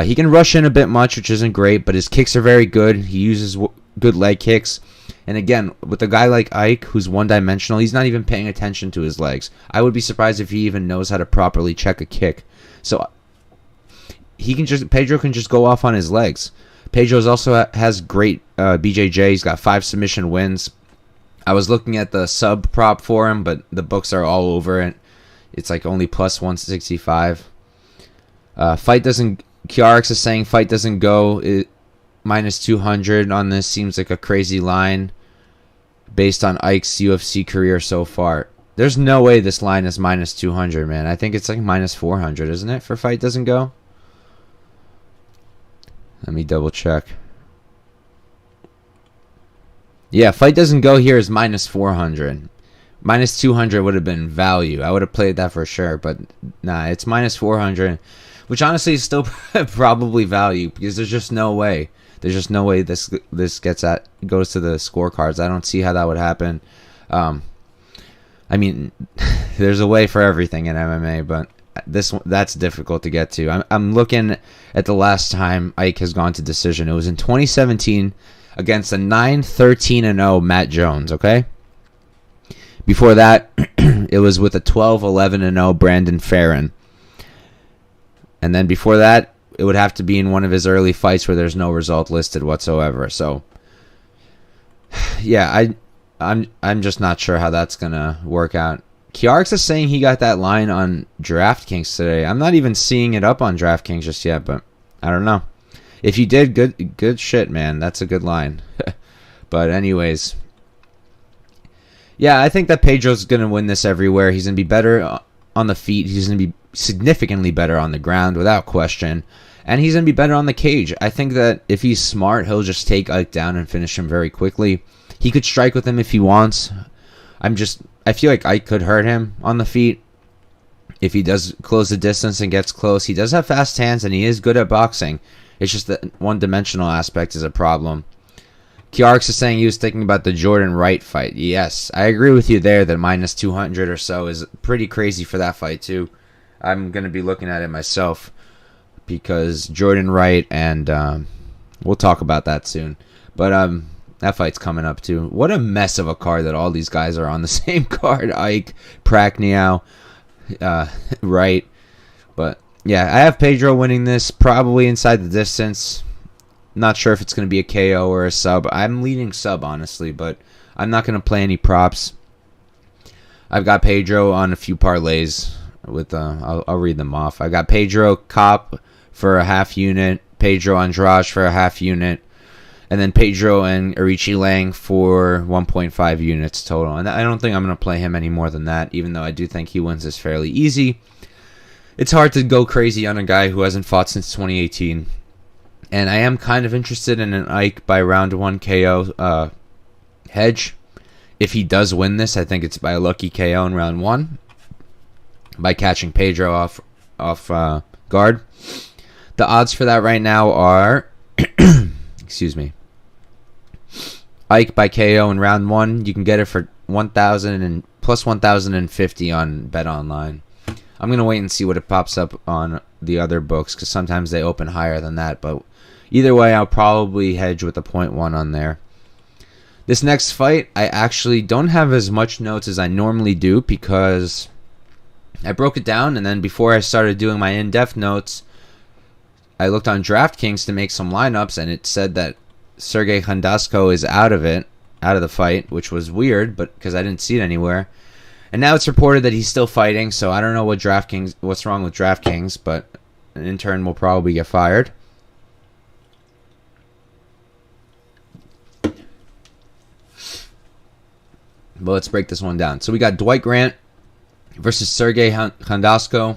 He can rush in a bit much, which isn't great, but his kicks are very good. He uses good leg kicks. And again, with a guy like Ike, who's one-dimensional, he's not even paying attention to his legs. I would be surprised if he even knows how to properly check a kick. So Pedro can just go off on his legs. Pedro's also has great BJJ. He's got 5 submission wins. I was looking at the sub prop for him, but the books are all over it. It's like only plus 165. Kiarix is saying fight doesn't go. Minus 200 on this seems like a crazy line based on Ike's UFC career so far. There's no way this line is minus 200, man. I think it's like minus 400, isn't it, for fight doesn't go? Let me double check. Yeah, fight doesn't go here is minus 400. Minus 200 would have been value. I would have played that for sure, but nah, it's minus 400, which honestly is still probably value because there's just no way. There's just no way this goes to the scorecards. I don't see how that would happen. I mean, there's a way for everything in MMA, but that's difficult to get to. I'm looking at the last time Ike has gone to decision. It was in 2017 against a 9-13-0 Matt Jones, okay? Before that, it was with a 12-11-0 Brandon Farron. And then before that, it would have to be in one of his early fights where there's no result listed whatsoever. So, yeah, I'm just not sure how that's going to work out. Kiarix is saying he got that line on DraftKings today. I'm not even seeing it up on DraftKings just yet, but I don't know. If you did, good shit, man. That's a good line. But anyways, yeah, I think that Pedro's going to win this everywhere. He's going to be better on the feet. He's going to be significantly better on the ground, without question. And he's going to be better on the cage. I think that if he's smart, he'll just take Ike down and finish him very quickly. He could strike with him if he wants. I feel like Ike could hurt him on the feet if he does close the distance and gets close. He does have fast hands, and he is good at boxing. It's just that one-dimensional aspect is a problem. Kiarix is saying he was thinking about the Jourdain Wright fight. Yes, I agree with you there that minus 200 or so is pretty crazy for that fight, too. I'm going to be looking at it myself because Jourdain Wright, and we'll talk about that soon. But that fight's coming up, too. What a mess of a card that all these guys are on the same card. Ike, Prachnio, Wright. But, yeah, I have Pedro winning this, probably inside the distance. Not sure if it's going to be a KO or a sub. I'm leaning sub, honestly, but I'm not going to play any props. I've got Pedro on a few parlays. I'll read them off. I got Pedro Kape for a half unit, Pedro Andrade for a half unit, And then Pedro and Aoriqileng for 1.5 units total. And I don't think I'm going to play him any more than that, even though I do think he wins this fairly easy. It's hard to go crazy on a guy who hasn't fought since 2018. And I am kind of interested in an Ike by round 1 KO hedge. If he does win this, I think it's by a lucky KO in round 1 by catching Pedro off guard. The odds for that right now are, excuse me, Ike by KO in round 1. You can get it for 1,000 and plus 1,050 on Bet Online. I'm gonna wait and see what it pops up on the other books because sometimes they open higher than that. But either way, I'll probably hedge with a 0.1 on there. This next fight, I actually don't have as much notes as I normally do because I broke it down, and then before I started doing my in-depth notes, I looked on DraftKings to make some lineups, and it said that Sergey Khandozhko is out of the fight, which was weird, but because I didn't see it anywhere. And now it's reported that he's still fighting, so I don't know what's wrong with DraftKings, but an intern will probably get fired. But let's break this one down. So we got Dwight Grant versus Sergey Khandozhko.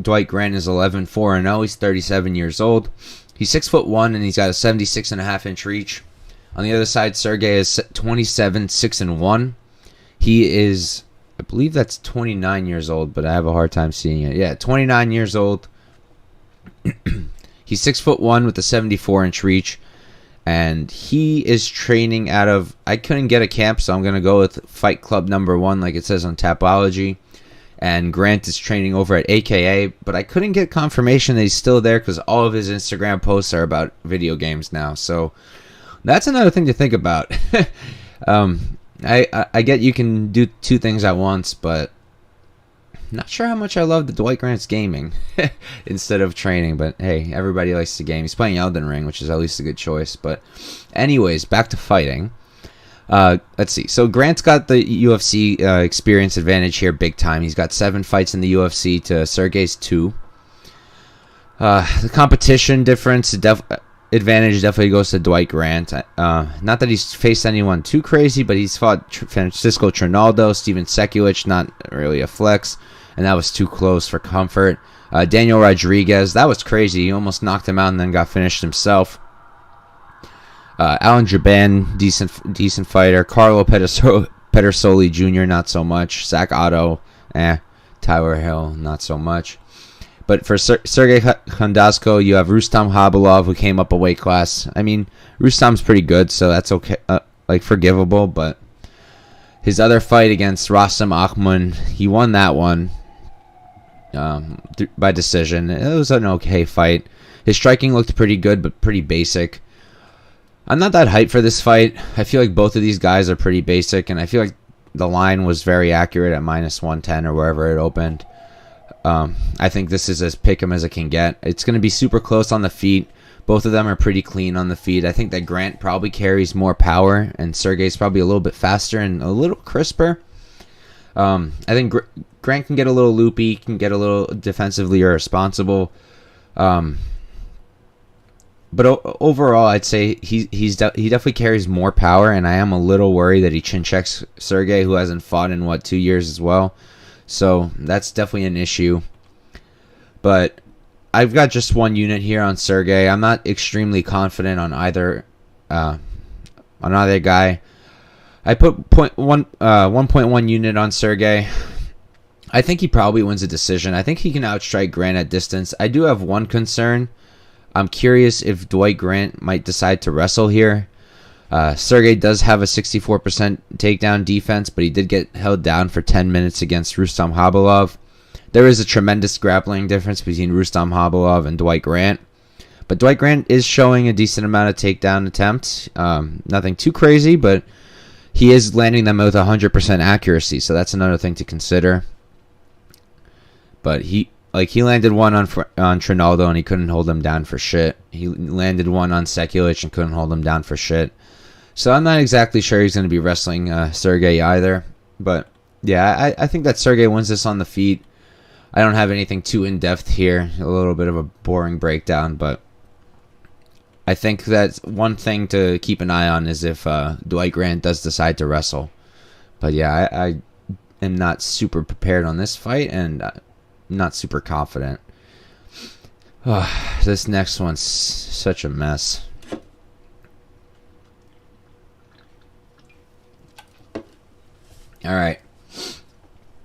Dwight Grant is 11-4-0. He's 37 years old. He's 6'1", and he's got a 76.5-inch reach. On the other side, Sergey is 27-6-1. He is, I believe that's 29 years old, but I have a hard time seeing it. Yeah, 29 years old. He's 6'1" with a 74-inch reach. And he is training out of, I couldn't get a camp, so I'm going to go with Fight Club number 1, like it says on Tapology. And Grant is training over at AKA, but I couldn't get confirmation that he's still there because all of his Instagram posts are about video games now. So that's another thing to think about. I get you can do two things at once, but not sure how much I love the Dwight Grant's gaming instead of training. But hey, everybody likes to game. He's playing Elden Ring, which is at least a good choice. But anyways, back to fighting. Let's see. So Grant's got the UFC experience advantage here big time. He's got 7 fights in the UFC to Sergey's 2. The competition difference advantage definitely goes to Dwight Grant. Not that he's faced anyone too crazy, but he's fought Francisco Trinaldo, Steven Sekulic, not really a flex, and that was too close for comfort. Daniel Rodriguez, that was crazy. He almost knocked him out and then got finished himself. Alan Jaban, decent fighter. Carlo Pedersoli Jr., not so much. Zach Otto, Tyler Hill, not so much. But for Sergey Khandozhko, you have Rustam Khabilov, who came up a weight class. I mean, Rustam's pretty good, so that's okay, forgivable. But his other fight against Rassim Akhman, he won that one by decision. It was an okay fight. His striking looked pretty good, but pretty basic. I'm not that hyped for this fight. I feel like both of these guys are pretty basic, and I feel like the line was very accurate at -110 or wherever it opened. I think this is as pick 'em as it can get. It's going to be super close on the feet. Both of them are pretty clean on the feet. I think that Grant probably carries more power, and Sergey's probably a little bit faster and a little crisper. I think Grant can get a little loopy, can get a little defensively irresponsible. But overall, I'd say he definitely carries more power, and I am a little worried that he chin checks Sergey, who hasn't fought in 2 years as well. So that's definitely an issue. But I've got just one unit here on Sergey. I'm not extremely confident on either guy. I put 1.1 unit on Sergey. I think he probably wins a decision. I think he can outstrike Grant at distance. I do have one concern. I'm curious if Dwight Grant might decide to wrestle here. Sergey does have a 64% takedown defense, but he did get held down for 10 minutes against Rustam Khabilov. There is a tremendous grappling difference between Rustam Khabilov and Dwight Grant. But Dwight Grant is showing a decent amount of takedown attempts. Nothing too crazy, but he is landing them with 100% accuracy, so that's another thing to consider. But he landed one on Trinaldo and he couldn't hold him down for shit. He landed one on Sekulic and couldn't hold him down for shit. So I'm not exactly sure he's going to be wrestling Sergey either. But yeah, I think that Sergey wins this on the feet. I don't have anything too in-depth here. A little bit of a boring breakdown, but I think that's one thing to keep an eye on is if Dwight Grant does decide to wrestle. But yeah, I am not super prepared on this fight and not super confident. This next one's such a mess. All right.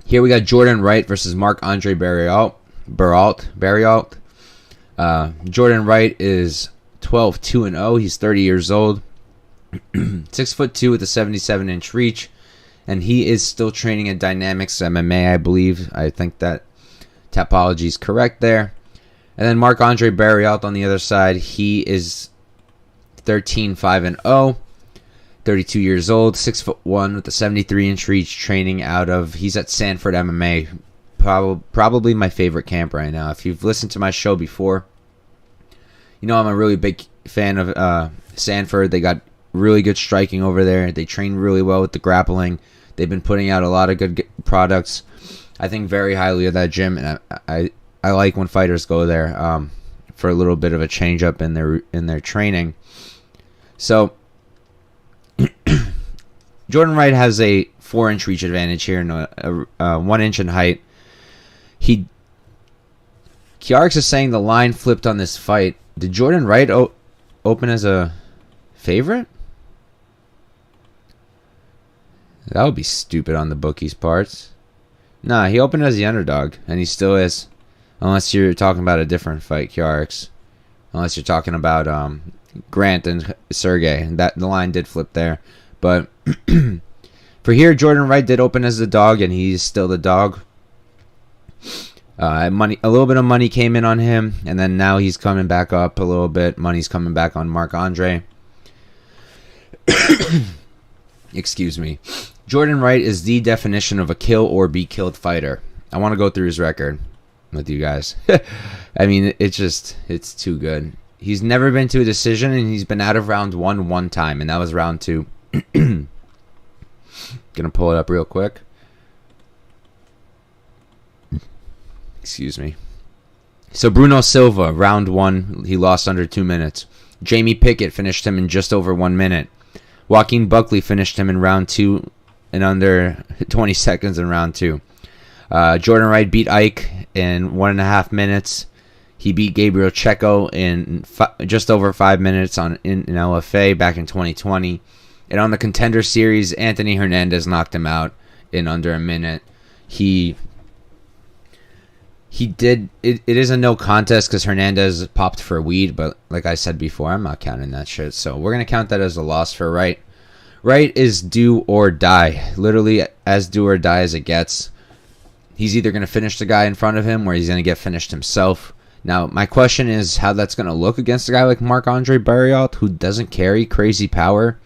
Here we got Jourdain Wright versus Marc-Andre Barriault. Jourdain Wright is 12-2-0. He's 30 years old. 6'2" with a 77-inch reach. And he is still training at Dynamics MMA, I believe. I think that topology is correct there. And then Marc-Andre Barriault on the other side. He is 13-5-0. 32 years old, 6'1" with a 73-inch reach, training out of, he's at Sanford MMA, probably my favorite camp right now. If you've listened to my show before, you know I'm a really big fan of Sanford. They got really good striking over there. They train really well with the grappling. They've been putting out a lot of good products. I think very highly of that gym, and I like when fighters go there for a little bit of a change up in their training. So Jourdain Wright has a 4-inch reach advantage here and a 1 inch in height. Kiarix is saying the line flipped on this fight. Did Jourdain Wright open as a favorite? That would be stupid on the bookie's parts. Nah, he opened as the underdog, and he still is. Unless you're talking about a different fight, Kiarix. Unless you're talking about Grant and Sergey. The line did flip there. But for here, Jourdain Wright did open as the dog, and he's still the dog. A little bit of money came in on him, and then now he's coming back up a little bit. Money's coming back on Marc-Andre. Excuse me. Jourdain Wright is the definition of a kill or be killed fighter. I want to go through his record with you guys. I mean, it's too good. He's never been to a decision, and he's been out of round one time, and that was round 2. Gonna pull it up real quick. Excuse me. So Bruno Silva, round 1, he lost under 2 minutes. Jamie Pickett finished him in just over 1 minute. Joaquin Buckley finished him in round 2 in under 20 seconds in round 2. Jourdain Wright beat Ike in 1.5 minutes. He beat Gabriel Checo in just over 5 minutes in LFA back in 2020. And on the Contender Series, Anthony Hernandez knocked him out in under a minute. He did. It is a no contest because Hernandez popped for weed, but like I said before, I'm not counting that shit. So we're going to count that as a loss for Wright. Wright is do or die. Literally as do or die as it gets. He's either going to finish the guy in front of him or he's going to get finished himself. Now, my question is how that's going to look against a guy like Marc-Andre Barriault, who doesn't carry crazy power.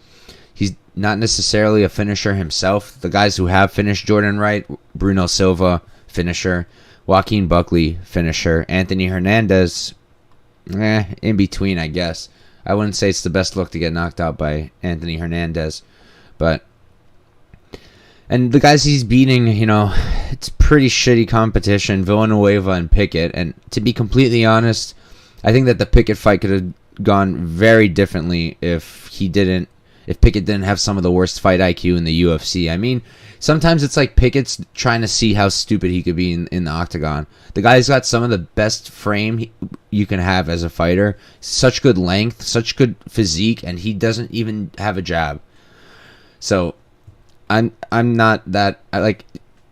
He's not necessarily a finisher himself. The guys who have finished Jourdain Wright, Bruno Silva, finisher. Joaquin Buckley, finisher. Anthony Hernandez, in between, I guess. I wouldn't say it's the best look to get knocked out by Anthony Hernandez. And the guys he's beating, it's pretty shitty competition. Villanueva and Pickett. And to be completely honest, I think that the Pickett fight could have gone very differently if Pickett didn't have some of the worst fight IQ in the UFC. I mean, sometimes it's like Pickett's trying to see how stupid he could be in the octagon. The guy's got some of the best frame you can have as a fighter. Such good length, such good physique, and he doesn't even have a jab. So I'm not going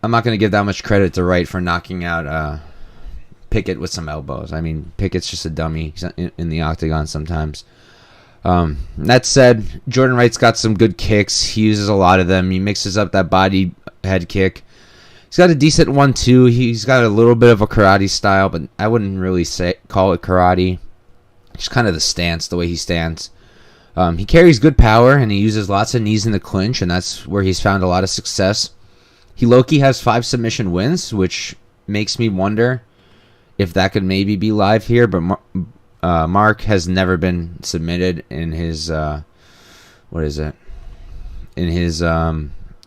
to give that much credit to Wright for knocking out Pickett with some elbows. I mean, Pickett's just a dummy in the octagon sometimes. That said, Jourdain Wright's got some good kicks. He uses a lot of them. He mixes up that body head kick. He's got a decent 1-2. He's got a little bit of a karate style, but I wouldn't really call it karate. Just kind of the stance, the way he stands. He carries good power, and he uses lots of knees in the clinch, and that's where he's found a lot of success. He low-key has 5 submission wins, which makes me wonder if that could maybe be live here, but Mark has never been submitted in his in his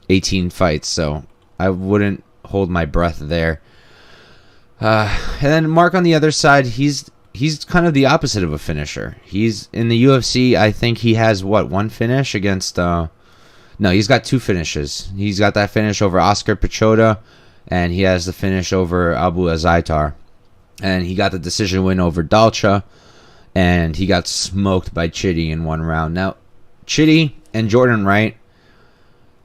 18 fights, so I wouldn't hold my breath there. And then Mark on the other side, he's he's kind of the opposite of a finisher. He's in the UFC. I think he has one finish against. No, he's got 2 finishes. He's got that finish over Oscar Pichota, and he has the finish over Abu Azaitar, and he got the decision win over Dalcha, and he got smoked by Chidi in 1 round. Now, Chidi and Jourdain Wright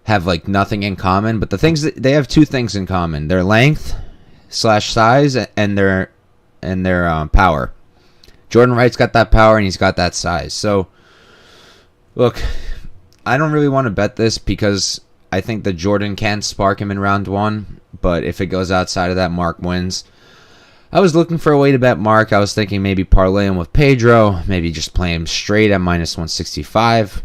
have like nothing in common, but they have 2 things in common: their length / size and their power. Jourdain Wright's got that power and he's got that size. So, look, I don't really want to bet this because I think that Jourdain can spark him in round 1, but if it goes outside of that, Marc wins. I was looking for a way to bet Marc. I was thinking maybe parlay him with Pedro, maybe just play him straight at -165.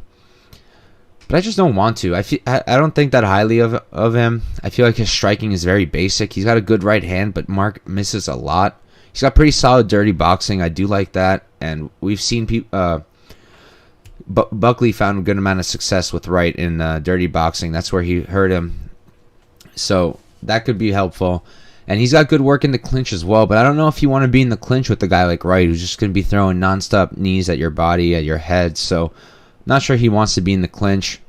But I just don't want to. I don't think that highly of him. I feel like his striking is very basic. He's got a good right hand, but Marc misses a lot. He's got pretty solid dirty boxing. I do like that. And we've seen people... Buckley found a good amount of success with Wright in dirty boxing. That's where he hurt him. So that could be helpful. And he's got good work in the clinch as well. But I don't know if you want to be in the clinch with a guy like Wright, who's just going to be throwing nonstop knees at your body, at your head. So not sure he wants to be in the clinch.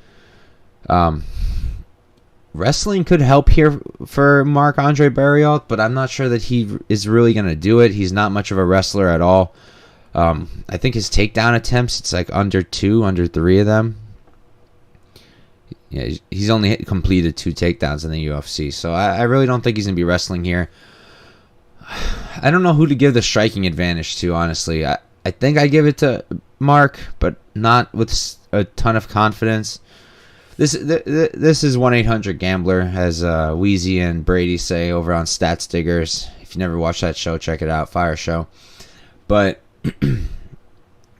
Wrestling could help here for Marc-Andre Barriault, but I'm not sure that he is really going to do it. He's not much of a wrestler at all. I think his takedown attempts, it's like under 3 of them. Yeah, he's only completed 2 takedowns in the UFC, so I really don't think he's going to be wrestling here. I don't know who to give the striking advantage to, honestly. I think I give it to Marc, but not with a ton of confidence. This is 1-800-GAMBLER, as Wheezy and Brady say over on Stats Diggers. If you never watched that show, check it out. Fire show. But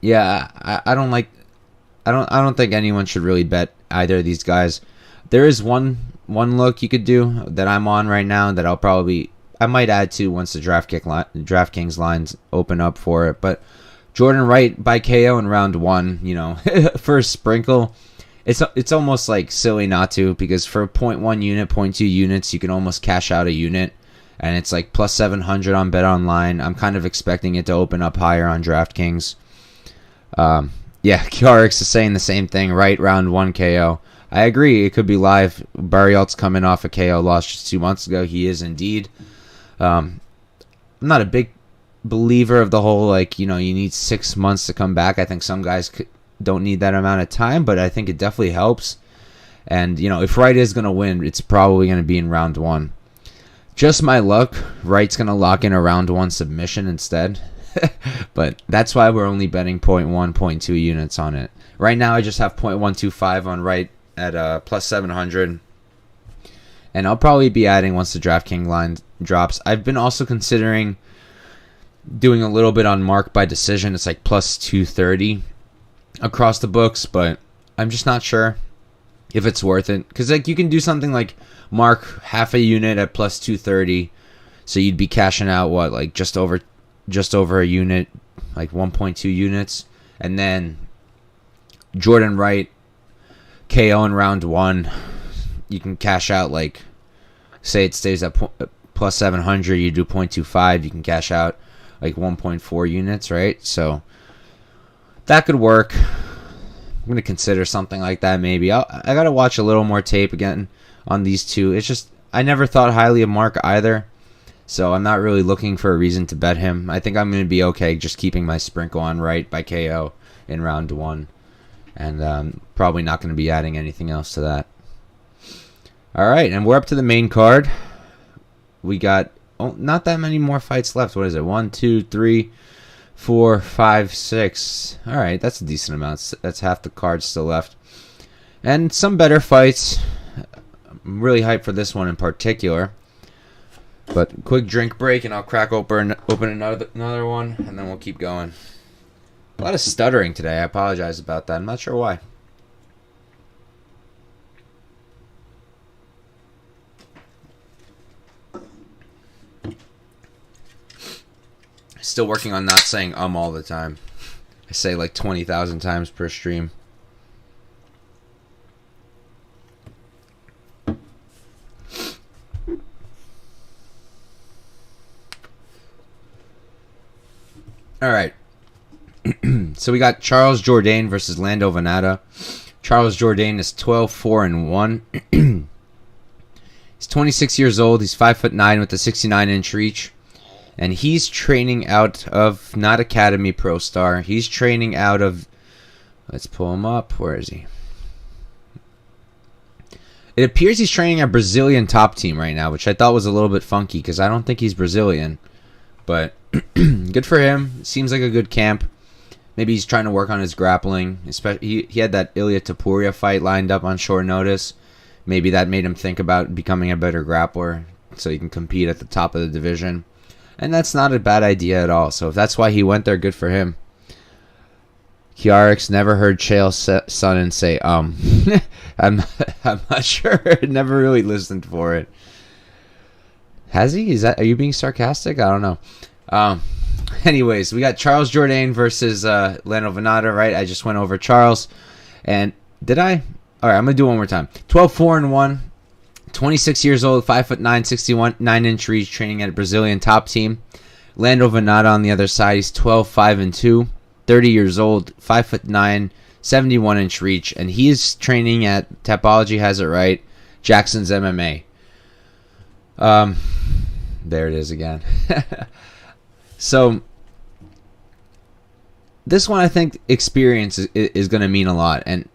yeah, I don't think anyone should really bet either of these guys. There is one look you could do that I'm on right now that I might add to once the DraftKings lines open up for it. But Jourdain Wright by KO in round 1, for a sprinkle, it's almost like silly not to, because for 0.1 unit, 0.2 units, you can almost cash out a unit. And it's like plus 700 on BetOnline. I'm kind of expecting it to open up higher on DraftKings. Yeah, Kiarix is saying the same thing. Right, round 1 KO. I agree. It could be live. Barriault's coming off a KO loss just 2 months ago. He is indeed. I'm not a big believer of the whole, you need 6 months to come back. I think some guys don't need that amount of time, but I think it definitely helps. And, if Wright is going to win, it's probably going to be in round 1. Just my luck, Wright's going to lock in a round 1 submission instead. But that's why we're only betting 0.1, 0.2 units on it. Right now, I just have 0.125 on Wright at plus 700. And I'll probably be adding once the DraftKings line drops. I've been also considering doing a little bit on Marc by decision. It's like plus 230 across the books, but I'm just not sure if it's worth it. Because you can do something like Marc half a unit at plus 230, so you'd be cashing out just over a unit, like 1.2 units, and then Jourdain Wright KO in round 1, you can cash out, say it stays at plus 700, you do 0.25, you can cash out 1.4 units, right? So that could work. I'm going to consider something like that maybe. I got to watch a little more tape again on these two. It's just, I never thought highly of Marc either, so I'm not really looking for a reason to bet him. I think I'm going to be okay just keeping my sprinkle on Wright by KO in round 1, and probably not going to be adding anything else to that. Alright, and we're up to the main card. We got not that many more fights left. What is it? 1, 2, 3, 4, 5, 6. Alright, that's a decent amount. That's half the card still left. And some better fights. I'm really hyped for this one in particular. But quick drink break, and I'll crack open another one, and then we'll keep going. A lot of stuttering today. I apologize about that. I'm not sure why. Still working on not saying all the time. I say 20,000 times per stream. All right. So we got Charles Jourdain versus Lando Vannata. Charles Jourdain is 12-4-1. He's 26 years old. He's 5'9" with a 69-inch reach. And he's training out of, not Academy Pro Star. He's training out of, let's pull him up. Where is he? It appears he's training at Brazilian Top Team right now, which I thought was a little bit funky because I don't think he's Brazilian. But good for him. Seems like a good camp. Maybe he's trying to work on his grappling. He had that Ilia Topuria fight lined up on short notice. Maybe that made him think about becoming a better grappler so he can compete at the top of the division. And that's not a bad idea at all. So if that's why he went there, good for him. Kiarix never heard Chael Sonnen say, I'm not sure. Never really listened for it. Has he? Are you being sarcastic? I don't know. Anyways, we got Charles Jourdain versus Lando Vannata, right? I just went over Charles. And did I? All right, I'm going to do it one more time. 12-4-1. 26 years old, 5'9", 69-inch reach, training at a Brazilian Top Team. Lando Vannata on the other side, he's 12-5-2, 30 years old, 5'9", 71-inch reach, and he is training at, Tapology has it right, Jackson's MMA. There it is again. So, this one I think experience is going to mean a lot, and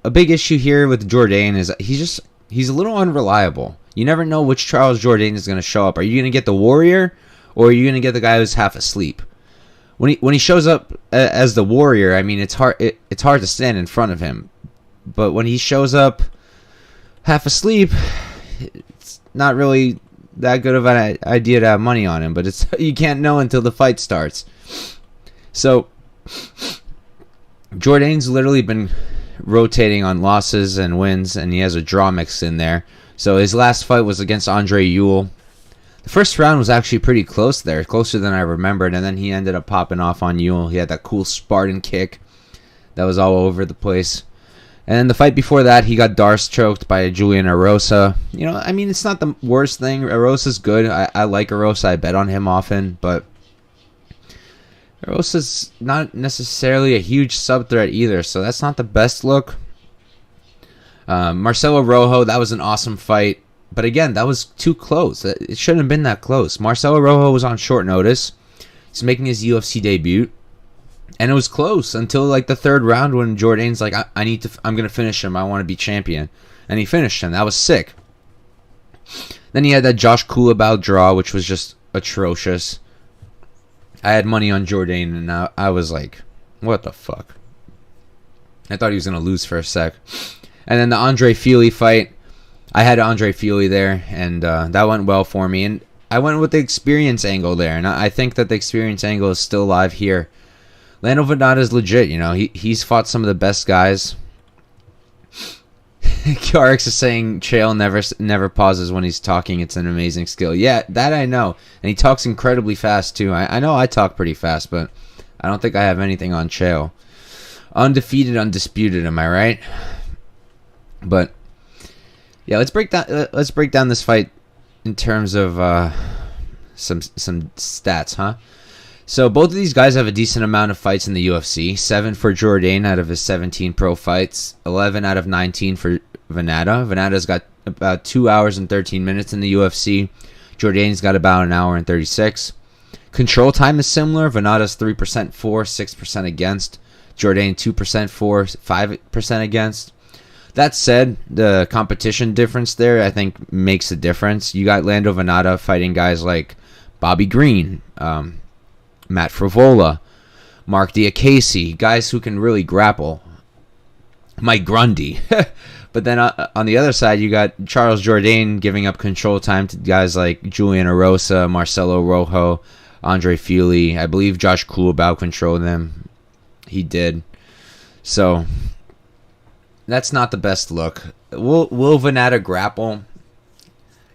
a big issue here with Jourdain is that he's a little unreliable. You never know which Charles Jourdain is going to show up. Are you going to get the Warrior, or are you going to get the guy who's half asleep? When he shows up as the Warrior, I mean, it's hard to stand in front of him. But when he shows up half asleep, it's not really that good of an idea to have money on him. But you can't know until the fight starts. So Jourdain's literally been rotating on losses and wins, and he has a draw mix in there. So his last fight was against Andre Ewell. The first round was actually pretty close there, closer than I remembered, and then he ended up popping off on Ewell. He had that cool Spartan kick that was all over the place. And then the fight before that, he got Darce choked by Julian Erosa. You know, I mean, it's not the worst thing. Erosa's good. I like Erosa. I bet on him often, but Erosa's not necessarily a huge sub-threat either, so that's not the best look. Marcelo Rojo, that was an awesome fight. But again, that was too close. It shouldn't have been that close. Marcelo Rojo was on short notice. He's making his UFC debut. And it was close until like the third round when Jourdain's like, I'm going to finish him. I want to be champion. And he finished him. That was sick. Then he had that Josh Kulabau draw, which was just atrocious. I had money on Jourdain, and I was like, what the fuck? I thought he was going to lose for a sec. And then the Andre Fili fight. I had Andre Fili there, and that went well for me. And I went with the experience angle there, and I think that the experience angle is still alive here. Lando Vannata is legit, you know. He's fought some of the best guys. Kiarix is saying Chael never pauses when he's talking. It's an amazing skill. Yeah, that I know. And he talks incredibly fast, too. I know I talk pretty fast, but I don't think I have anything on Chael. Undefeated, undisputed, am I right? But yeah, let's break down this fight in terms of some stats, huh? So both of these guys have a decent amount of fights in the UFC. 7 for Jourdain out of his 17 pro fights. 11 out of 19 for Vannata. Vannata's got about 2 hours and 13 minutes in the UFC. Jourdain's got about an hour and 36. Control time is similar. Vannata's 3% for, 6% against. Jourdain 2% for, 5% against. That said, the competition difference there, I think, makes a difference. You got Lando Vannata fighting guys like Bobby Green, Matt Frivola, Mark Diakase, guys who can really grapple. Mike Grundy. But then on the other side, you got Charles Jourdain giving up control time to guys like Julian Erosa, Marcelo Rojo, Andre Fili. I believe Josh Kulabau controlled them. He did. So that's not the best look. Will Vannata grapple?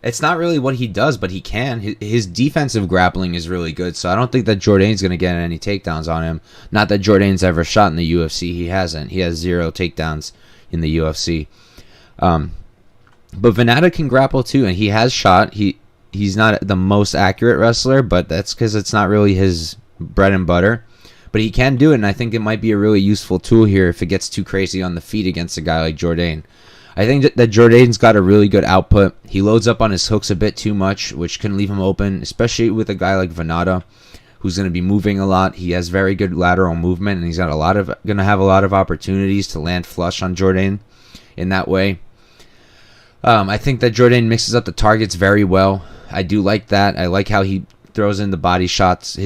It's not really what he does, but he can. His defensive grappling is really good, so I don't think that Jourdain's going to get any takedowns on him. Not that Jourdain's ever shot in the UFC. He hasn't. He has 0 takedowns in the UFC. But Vannata can grapple too, and he has shot. He's not the most accurate wrestler, but that's because it's not really his bread and butter. But he can do it, and I think it might be a really useful tool here if it gets too crazy on the feet against a guy like Jourdain. I think that Jourdain's got a really good output. He loads up on his hooks a bit too much, which can leave him open, especially with a guy like Vannata, who's going to be moving a lot. He has very good lateral movement, and he's got going to have a lot of opportunities to land flush on Jourdain in that way. I think that Jourdain mixes up the targets very well. I do like that. I like how he throws in the body shots.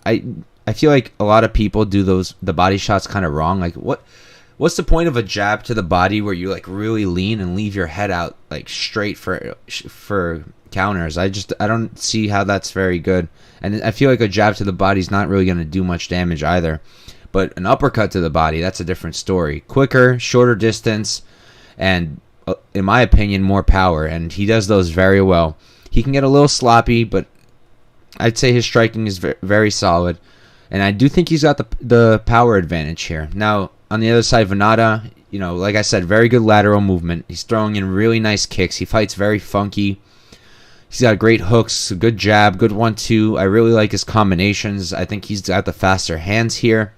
I feel like a lot of people do the body shots kind of wrong. Like what's the point of a jab to the body where you like really lean and leave your head out like straight for counters? I don't see how that's very good. And I feel like a jab to the body is not really going to do much damage either. But an uppercut to the body, that's a different story. Quicker, shorter distance, and in my opinion, more power. And he does those very well. He can get a little sloppy, but I'd say his striking is very solid. And I do think he's got the power advantage here. Now, on the other side, Vannata, like I said, very good lateral movement. He's throwing in really nice kicks. He fights very funky. He's got great hooks, good jab, good 1-2. I really like his combinations. I think he's got the faster hands here.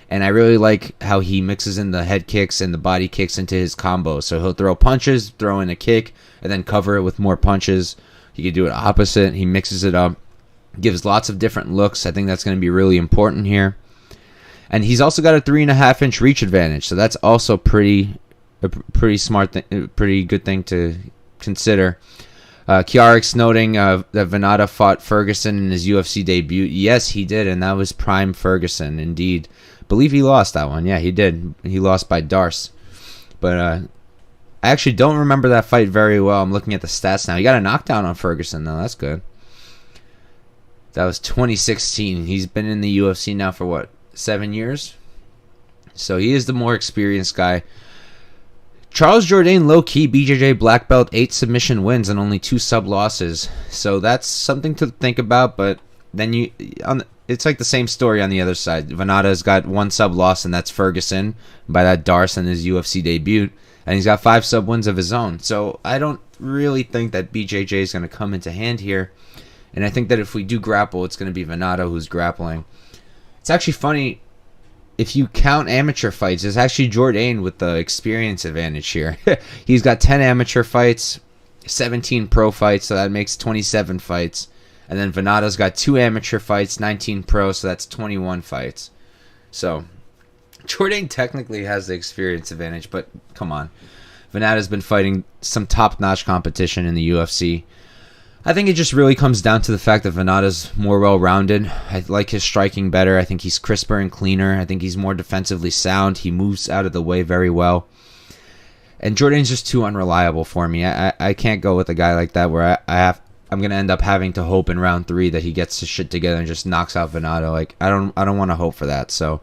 And I really like how he mixes in the head kicks and the body kicks into his combo. So he'll throw punches, throw in a kick, and then cover it with more punches. He can do it opposite. He mixes it up. Gives lots of different looks. I think that's going to be really important here. And he's also got a 3.5-inch reach advantage, so that's also a pretty smart thing, pretty good thing to consider. Kiarik's noting that Vannata fought Ferguson in his UFC debut. Yes, he did, and that was prime Ferguson, indeed. Believe he lost that one. Yeah, he did. He lost by Darce. But I actually don't remember that fight very well. I'm looking at the stats now. He got a knockdown on Ferguson, though. That's good. That was 2016. He's been in the UFC now for, 7 years? So he is the more experienced guy. Charles Jourdain, low-key, BJJ black belt, 8 submission wins and only 2 sub-losses. So that's something to think about, but then it's like the same story on the other side. Vannata's got 1 sub-loss, and that's Ferguson, by that Darce in his UFC debut. And he's got 5 sub-wins of his own. So I don't really think that BJJ is going to come into hand here. And I think that if we do grapple, it's going to be Vannata who's grappling. It's actually funny, if you count amateur fights, it's actually Jourdain with the experience advantage here. He's got 10 amateur fights, 17 pro fights, so that makes 27 fights. And then Vannata's got 2 amateur fights, 19 pro, so that's 21 fights. So Jourdain technically has the experience advantage, but come on. Vannata's been fighting some top-notch competition in the UFC. I think it just really comes down to the fact that Vannata's more well-rounded. I like his striking better. I think he's crisper and cleaner. I think he's more defensively sound. He moves out of the way very well. And Jourdain's just too unreliable for me. I can't go with a guy like that where I'm going to end up having to hope in round 3 that he gets his shit together and just knocks out Vannata. Like, I don't want to hope for that. So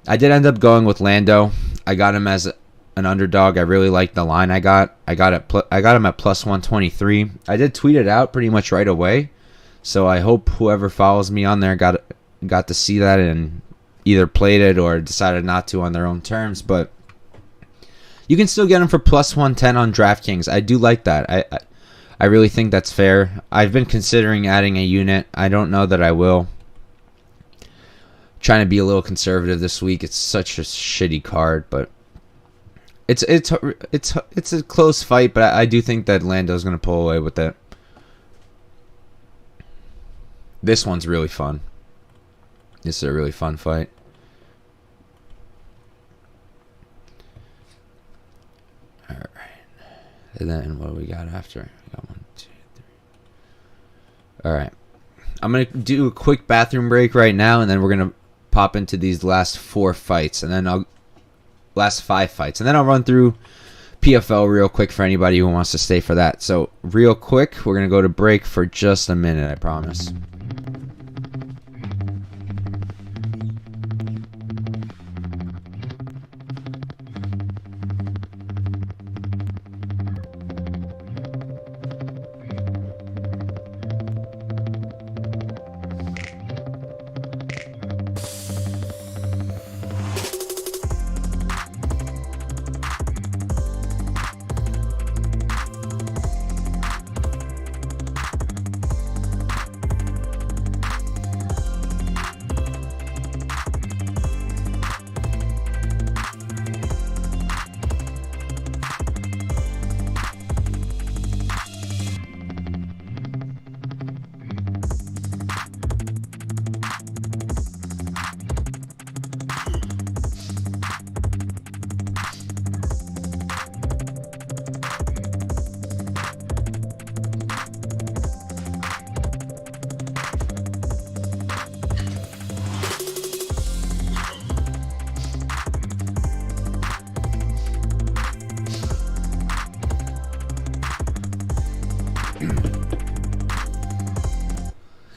I did end up going with Lando. I got him as an underdog. I really liked the line I got. I got him at plus 123. I did tweet it out pretty much right away. So I hope whoever follows me on there got to see that and either played it or decided not to on their own terms. But you can still get him for plus 110 on DraftKings. I do like that. I really think that's fair. I've been considering adding a unit. I don't know that I will. Trying to be a little conservative this week. It's such a shitty card, but it's a close fight, but I do think that Lando's going to pull away with it. This one's really fun. This is a really fun fight. All right. And then what do we got after? We got 1, 2, 3. All right. I'm going to do a quick bathroom break right now, and then we're going to pop into these last 4 fights, and then last 5 fights, and then I'll run through PFL real quick for anybody who wants to stay for that. So real quick, we're going to go to break for just a minute, I promise.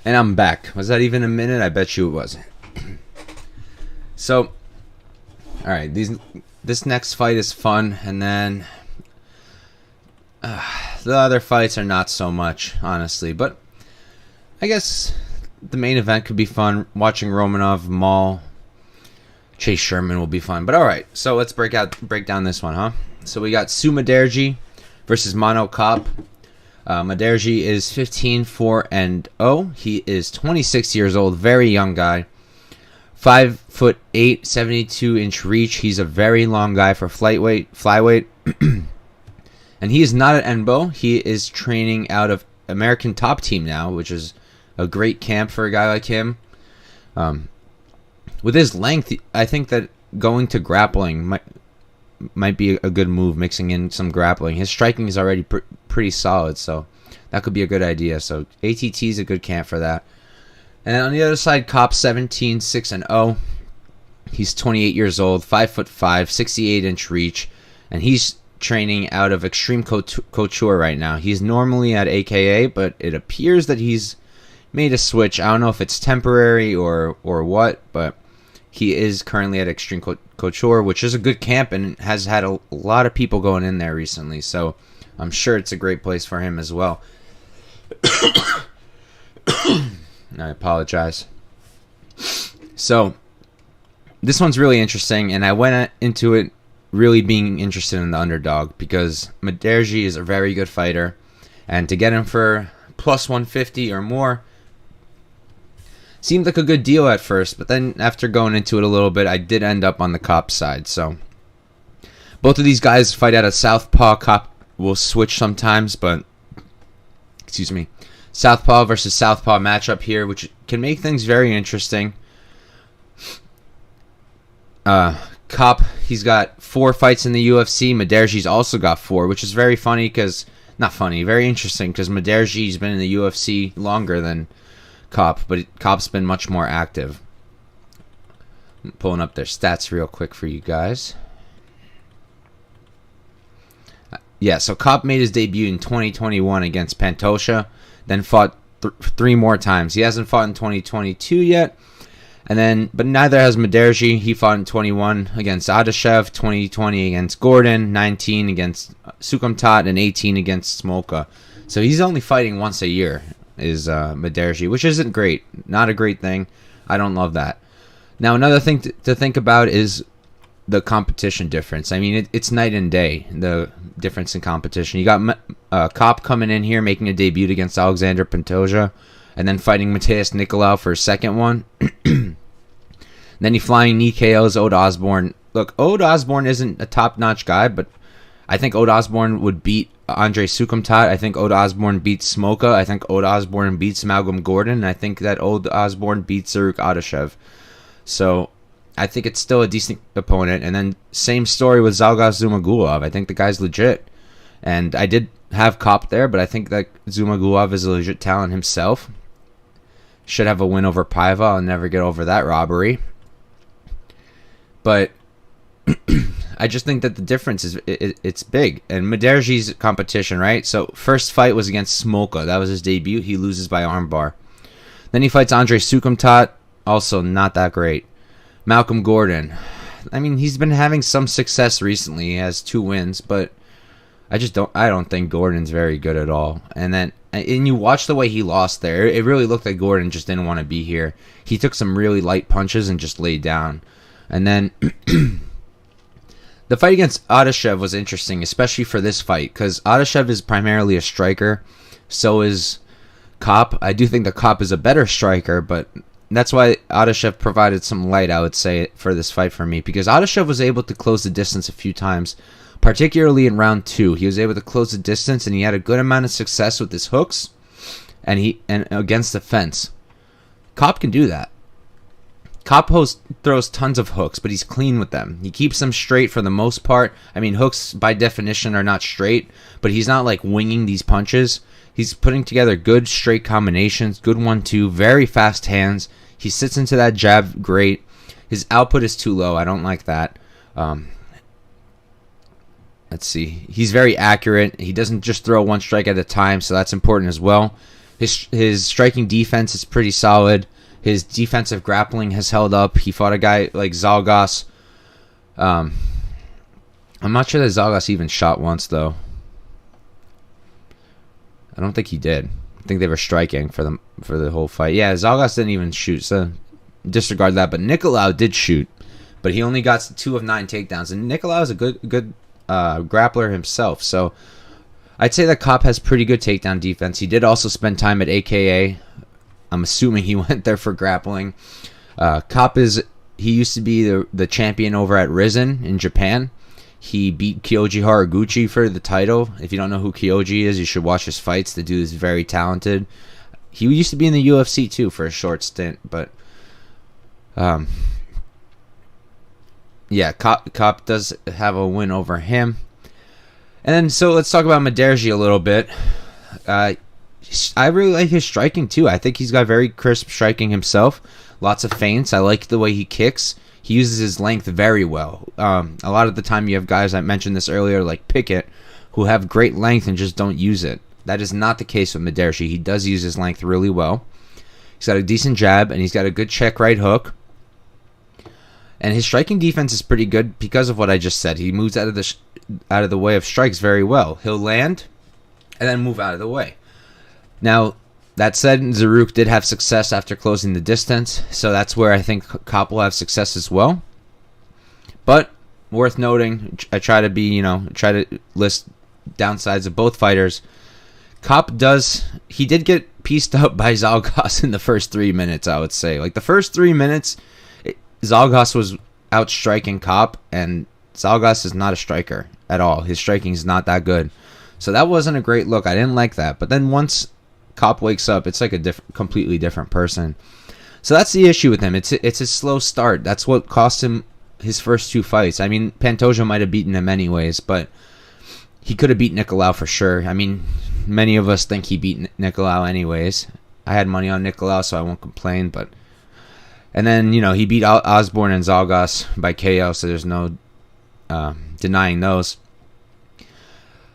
And I'm back. Was that even a minute? I bet you it wasn't. So, alright, this next fight is fun, and then the other fights are not so much, honestly. But I guess the main event could be fun. Watching Romanov maul Chase Sherman will be fun. But alright, so let's break down this one, huh? So we got Mudaerji versus Manel Kape. Mudaerji is 15-4-0. He is 26 years old, very young guy. 5'8", 72-inch reach. He's a very long guy for flyweight. And he is not at Enbo. He is training out of American Top Team now, which is a great camp for a guy like him. With his length, I think that going to grappling might be a good move, mixing in some grappling. His striking is already pretty solid, so that could be a good idea. So ATT is a good camp for that. And on the other side, Kape 17-6-0. He's 28 years old, 5'5", 68-inch reach, and he's training out of Extreme Couture right now. He's normally at AKA, but it appears that he's made a switch. I don't know if it's temporary or what, but he is currently at Extreme Couture, which is a good camp and has had a lot of people going in there recently. So I'm sure it's a great place for him as well. I apologize. So this one's really interesting, and I went into it really being interested in the underdog because Mudaerji is a very good fighter, and to get him for plus 150 or more seemed like a good deal at first, but then after going into it a little bit, I did end up on the Kape side. So both of these guys fight out of southpaw. Kape will switch sometimes, but excuse me, southpaw versus southpaw matchup here, which can make things very interesting. Kape, he's got 4 fights in the UFC. Mudaerji's also got 4, which is very funny because, not funny, very interesting because Mudaerji's been in the UFC longer than Kape, but Kape's been much more active. I'm pulling up their stats real quick for you guys. Yeah, so Kape made his debut in 2021 against Pantoja, then fought 3 more times. He hasn't fought in 2022 yet. And then, but neither has Mudaerji. He fought in 21 against Adeshev, 2020 against Gordon, 19 against Sukumtat, and 18 against Smolka. So he's only fighting once a year, is Mudaerji, which isn't great. Not a great thing. I don't love that. Now, another thing to think about is the competition difference. I mean, it's night and day, the difference in competition. You got Kape coming in here, making a debut against Alexander Pantoja, and then fighting Mateus Nicolau for a second one. Then he flying knee KOs Ode Osborne. Look, Ode Osborne isn't a top-notch guy, but I think Ode Osborne would beat Andre Sukumtat. I think Ode Osborne beats Smolka. I think Ode Osborne beats Malcolm Gordon. And I think that Ode Osborne beats Zaruk Adeshev. So I think it's still a decent opponent. And then same story with Zhalgas Zhumagulov. I think the guy's legit. And I did have Kape there, but I think that Zhumagulov is a legit talent himself. Should have a win over Paiva. I'll never get over that robbery. But I just think that the difference is it's big. And Mudaerji's competition, right? So first fight was against Smolka. That was his debut. He loses by armbar. Then he fights Andre Sukumtat. Also not that great. Malcolm Gordon. I mean, he's been having some success recently. He has 2 wins, but I don't think Gordon's very good at all. And you watch the way he lost there. It really looked like Gordon just didn't want to be here. He took some really light punches and just laid down. And then the fight against Adeshev was interesting, especially for this fight, because Adeshev is primarily a striker. So is Kape. I do think that Kape is a better striker, but that's why Adeshev provided some light, I would say, for this fight for me, because Adeshev was able to close the distance a few times, particularly in round 2. He was able to close the distance, and he had a good amount of success with his hooks and against the fence. Kape can do that. Kape throws tons of hooks, but he's clean with them. He keeps them straight for the most part. I mean, hooks by definition are not straight, but he's not like winging these punches. He's putting together good straight combinations, good 1-2, very fast hands. He sits into that jab great. His output is too low. I don't like that. Let's see. He's very accurate. He doesn't just throw one strike at a time, so that's important as well. His striking defense is pretty solid. His defensive grappling has held up. He fought a guy like Zalgas. I'm not sure that Zalgas even shot once, though. I don't think he did. I think they were striking for the whole fight. Yeah, Zalgas didn't even shoot, so disregard that. But Nicolau did shoot, but he only got 2 of 9 takedowns. And Nicolau is a good grappler himself, so I'd say that Kape has pretty good takedown defense. He did also spend time at AKA. I'm assuming he went there for grappling. Kape he used to be the champion over at Rizin in Japan. He beat Kyoji Haraguchi for the title. If you don't know who Kyoji is, you should watch his fights. The dude is very talented. He used to be in the UFC too for a short stint, but yeah, Kape does have a win over him. And then, so let's talk about Mudaerji a little bit. I really like his striking too. I think he's got very crisp striking himself. Lots of feints. I like the way he kicks. He uses his length very well. A lot of the time you have guys, I mentioned this earlier, like Pickett, who have great length and just don't use it. That is not the case with Mudaerji. He does use his length really well. He's got a decent jab, and he's got a good check right hook. And his striking defense is pretty good because of what I just said. He moves out of the way of strikes very well. He'll land and then move out of the way. Now, that said, Zaruk did have success after closing the distance, so that's where I think Kape will have success as well. But worth noting, I try to list downsides of both fighters. Kape did get pieced up by Zalgas in the first 3 minutes, I would say. Like the first 3 minutes, Zalgas was outstriking Kape, and Zalgas is not a striker at all. His striking is not that good. So that wasn't a great look. I didn't like that. But then once Kape wakes up, it's like a completely different person. So that's the issue with him. It's a slow start. That's what cost him his first 2 fights. I mean, Pantoja might have beaten him anyways, but he could have beat Nicolau for sure. I mean, many of us think he beat Nicolau anyways. I had money on Nicolau, so I won't complain. And then, he beat Osborne and Zalgas by KO, so there's no denying those.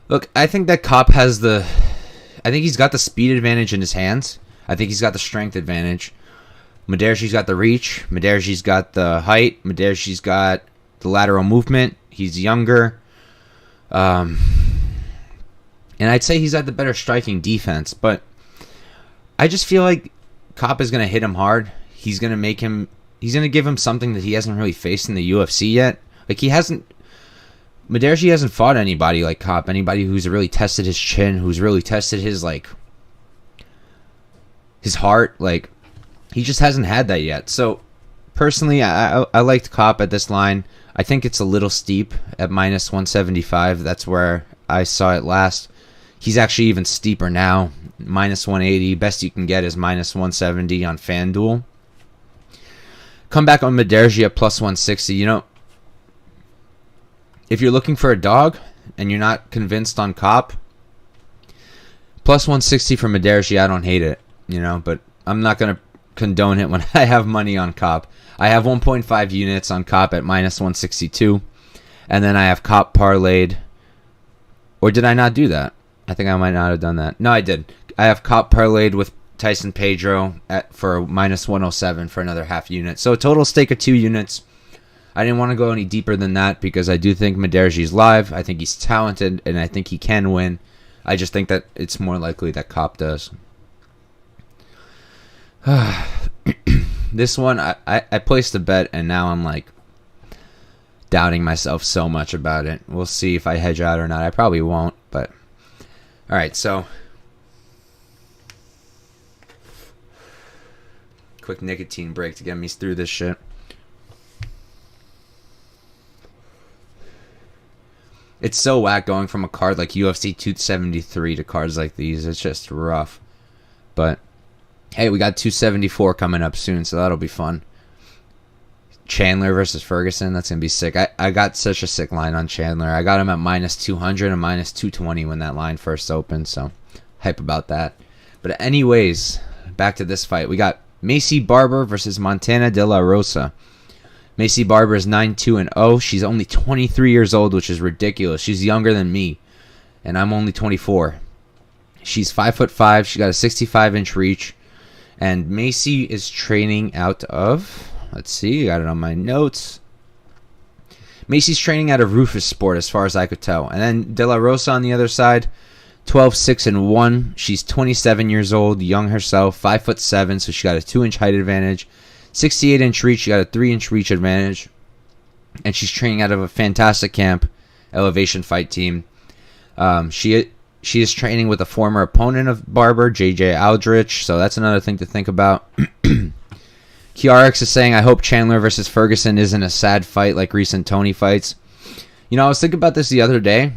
Look, I think that Kape has I think he's got the speed advantage in his hands. I think he's got the strength advantage. Mudaerji's got the reach. Mudaerji's got the height. Mudaerji's got the lateral movement. He's younger. And I'd say he's got the better striking defense. But I just feel like Kape is going to hit him hard. He's going to give him something that he hasn't really faced in the UFC yet. Like, Mudaerji hasn't fought anybody like Kape, anybody who's really tested his chin, who's really tested his heart. Like, he just hasn't had that yet. So, personally, I liked Kape at this line. I think it's a little steep at minus 175. That's where I saw it last. He's actually even steeper now, minus 180. Best you can get is minus 170 on FanDuel. Come back on Mudaerji at plus 160. If you're looking for a dog and you're not convinced on Kape, plus 160 for Mudaerji, I don't hate it, but I'm not going to condone it when I have money on Kape. I have 1.5 units on Kape at minus 162, and then I have Kape parlayed. Or did I not do that? I think I might not have done that. No, I did. I have Kape parlayed with Tyson Pedro for minus 107 for another half unit. So a total stake of 2 units. I didn't want to go any deeper than that because I do think Mudaerji's live. I think he's talented, and I think he can win. I just think that it's more likely that Kape does. This one, I placed a bet, and now I'm doubting myself so much about it. We'll see if I hedge out or not. I probably won't, but all right, so quick nicotine break to get me through this shit. It's so whack going from a card like UFC 273 to cards like these. It's just rough. But, hey, we got 274 coming up soon, so that'll be fun. Chandler versus Ferguson, that's going to be sick. I got such a sick line on Chandler. I got him at minus 200 and minus 220 when that line first opened, so hype about that. But anyways, back to this fight. We got Maycee Barber versus Montana De La Rosa. Maycee Barber is 9-2-0. She's only 23 years old, which is ridiculous. She's younger than me, and I'm only 24. She's 5'5". She got a 65-inch reach. And Maycee is training out of, let's see, I got it on my notes. Maycee's training out of Rufus Sport, as far as I could tell. And then De La Rosa on the other side, 12-6-1. She's 27 years old, young herself, 5'7", so she got a 2-inch height advantage. 68-inch reach, she got a 3-inch reach advantage. And she's training out of a fantastic camp, Elevation Fight Team. She is training with a former opponent of Barber, JJ Aldrich, so that's another thing to think about. KRX is saying, I hope Chandler versus Ferguson isn't a sad fight like recent Tony fights. You know, I was thinking about this the other day,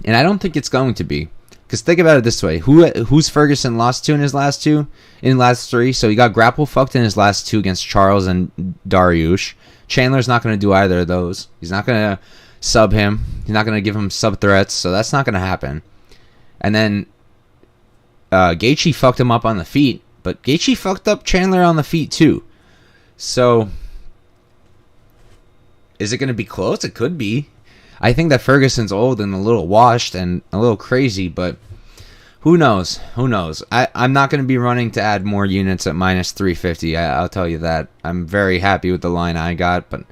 and I don't think it's going to be. Because think about it this way. Who's Ferguson lost to in his last two? In last three? So he got grapple fucked in his last two against Charles and Dariush. Chandler's not going to do either of those. He's not going to sub him. He's not going to give him sub threats, so that's not going to happen. And then Gaethje fucked him up on the feet, but Gaethje fucked up Chandler on the feet too. So is it going to be close? It could be. I think that Ferguson's old and a little washed and a little crazy, but who knows? Who knows? I'm not going to be running to add more units at minus 350. I'll tell you that. I'm very happy with the line I got, but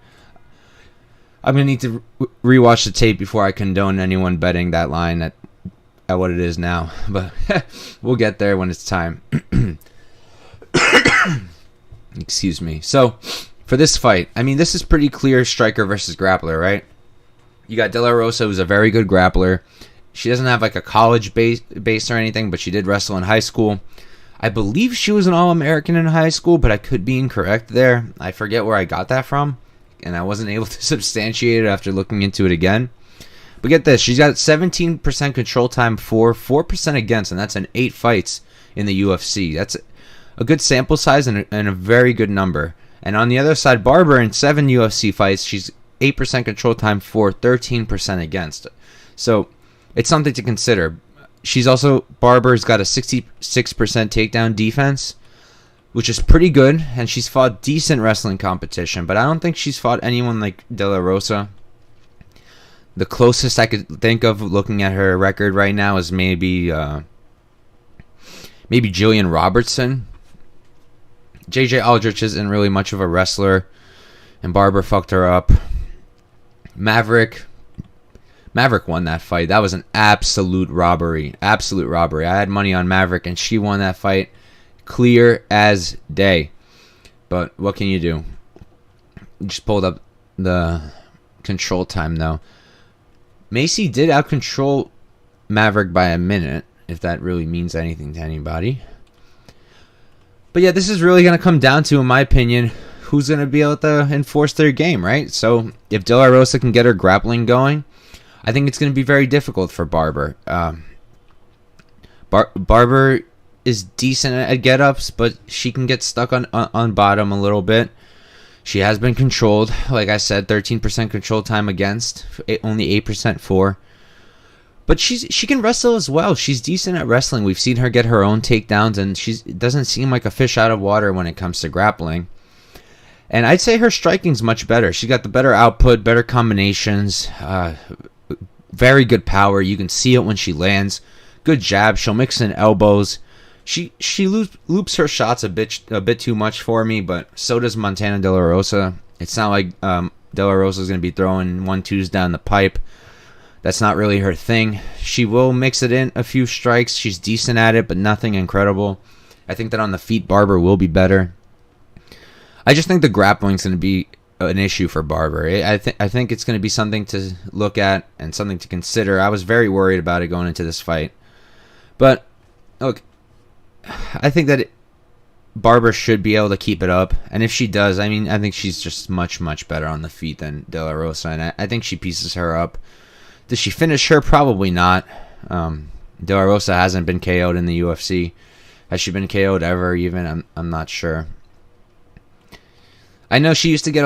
I'm going to need to rewatch the tape before I condone anyone betting that line at what it is now. But we'll get there when it's time. Excuse me. So, for this fight, I mean, this is pretty clear striker versus grappler, right? You got De La Rosa, who's a very good grappler. She doesn't have like a college base or anything, but she did wrestle in high school. I believe she was an All-American in high school, but I could be incorrect there. I forget where I got that from, and I wasn't able to substantiate it after looking into it again. But get this, she's got 17% control time for, 4% against, and that's in 8 fights in the UFC. That's a good sample size and a very good number. And on the other side, Barber in 7 UFC fights, she's 8% control time for, 13% against. So it's something to consider. Barber's got a 66% takedown defense, which is pretty good, and she's fought decent wrestling competition, but I don't think she's fought anyone like De La Rosa. The closest I could think of looking at her record right now is maybe Jillian Robertson. JJ Aldrich isn't really much of a wrestler, and Barber fucked her up. Maverick won that fight. That was an absolute robbery. Absolute robbery. I had money on Maverick, and she won that fight clear as day. But what can you do? Just pulled up the control time, though. Maycee did outcontrol Maverick by a minute, if that really means anything to anybody. But yeah, this is really going to come down to, in my opinion, who's going to be able to enforce their game, right? So if De La Rosa can get her grappling going, I think it's going to be very difficult for Barber. Barber is decent at get-ups, but she can get stuck on bottom a little bit. She has been controlled. Like I said, 13% control time against, only 8% for. But she can wrestle as well. She's decent at wrestling. We've seen her get her own takedowns, and she doesn't seem like a fish out of water when it comes to grappling. And I'd say her striking's much better. She got the better output, better combinations, very good power. You can see it when she lands. Good jab. She'll mix in elbows. She loops her shots a bit too much for me, but so does Montana De La Rosa. It's not like De La Rosa is going to be throwing 1-2s down the pipe. That's not really her thing. She will mix it in a few strikes. She's decent at it, but nothing incredible. I think that on the feet, Barber will be better. I just think the grappling's going to be an issue for Barber. I think it's going to be something to look at and something to consider. I was very worried about it going into this fight. But, look, I think that Barber should be able to keep it up. And if she does, I mean, I think she's just much, much better on the feet than De La Rosa. And I think she pieces her up. Does she finish her? Probably not. De La Rosa hasn't been KO'd in the UFC. Has she been KO'd ever even? I'm not sure. I know she used to get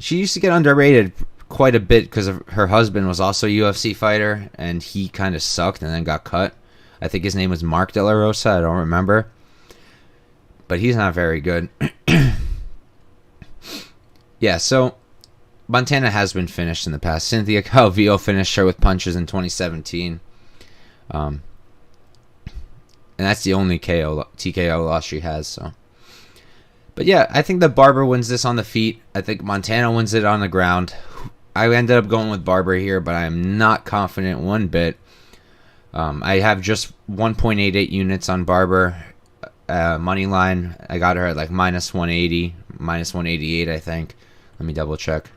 she used to get underrated quite a bit because her husband was also a UFC fighter, and he kind of sucked and then got cut. I think his name was Marc De La Rosa. I don't remember. But he's not very good. Yeah, so Montana has been finished in the past. Cynthia Calvillo finished her with punches in 2017. And that's the only TKO loss she has. So, but yeah, I think that Barber wins this on the feet. I think Montana wins it on the ground. I ended up going with Barber here, but I am not confident one bit. I have just 1.88 units on Barber. Money line, I got her at like minus 180, minus 188, I think. Let me double check.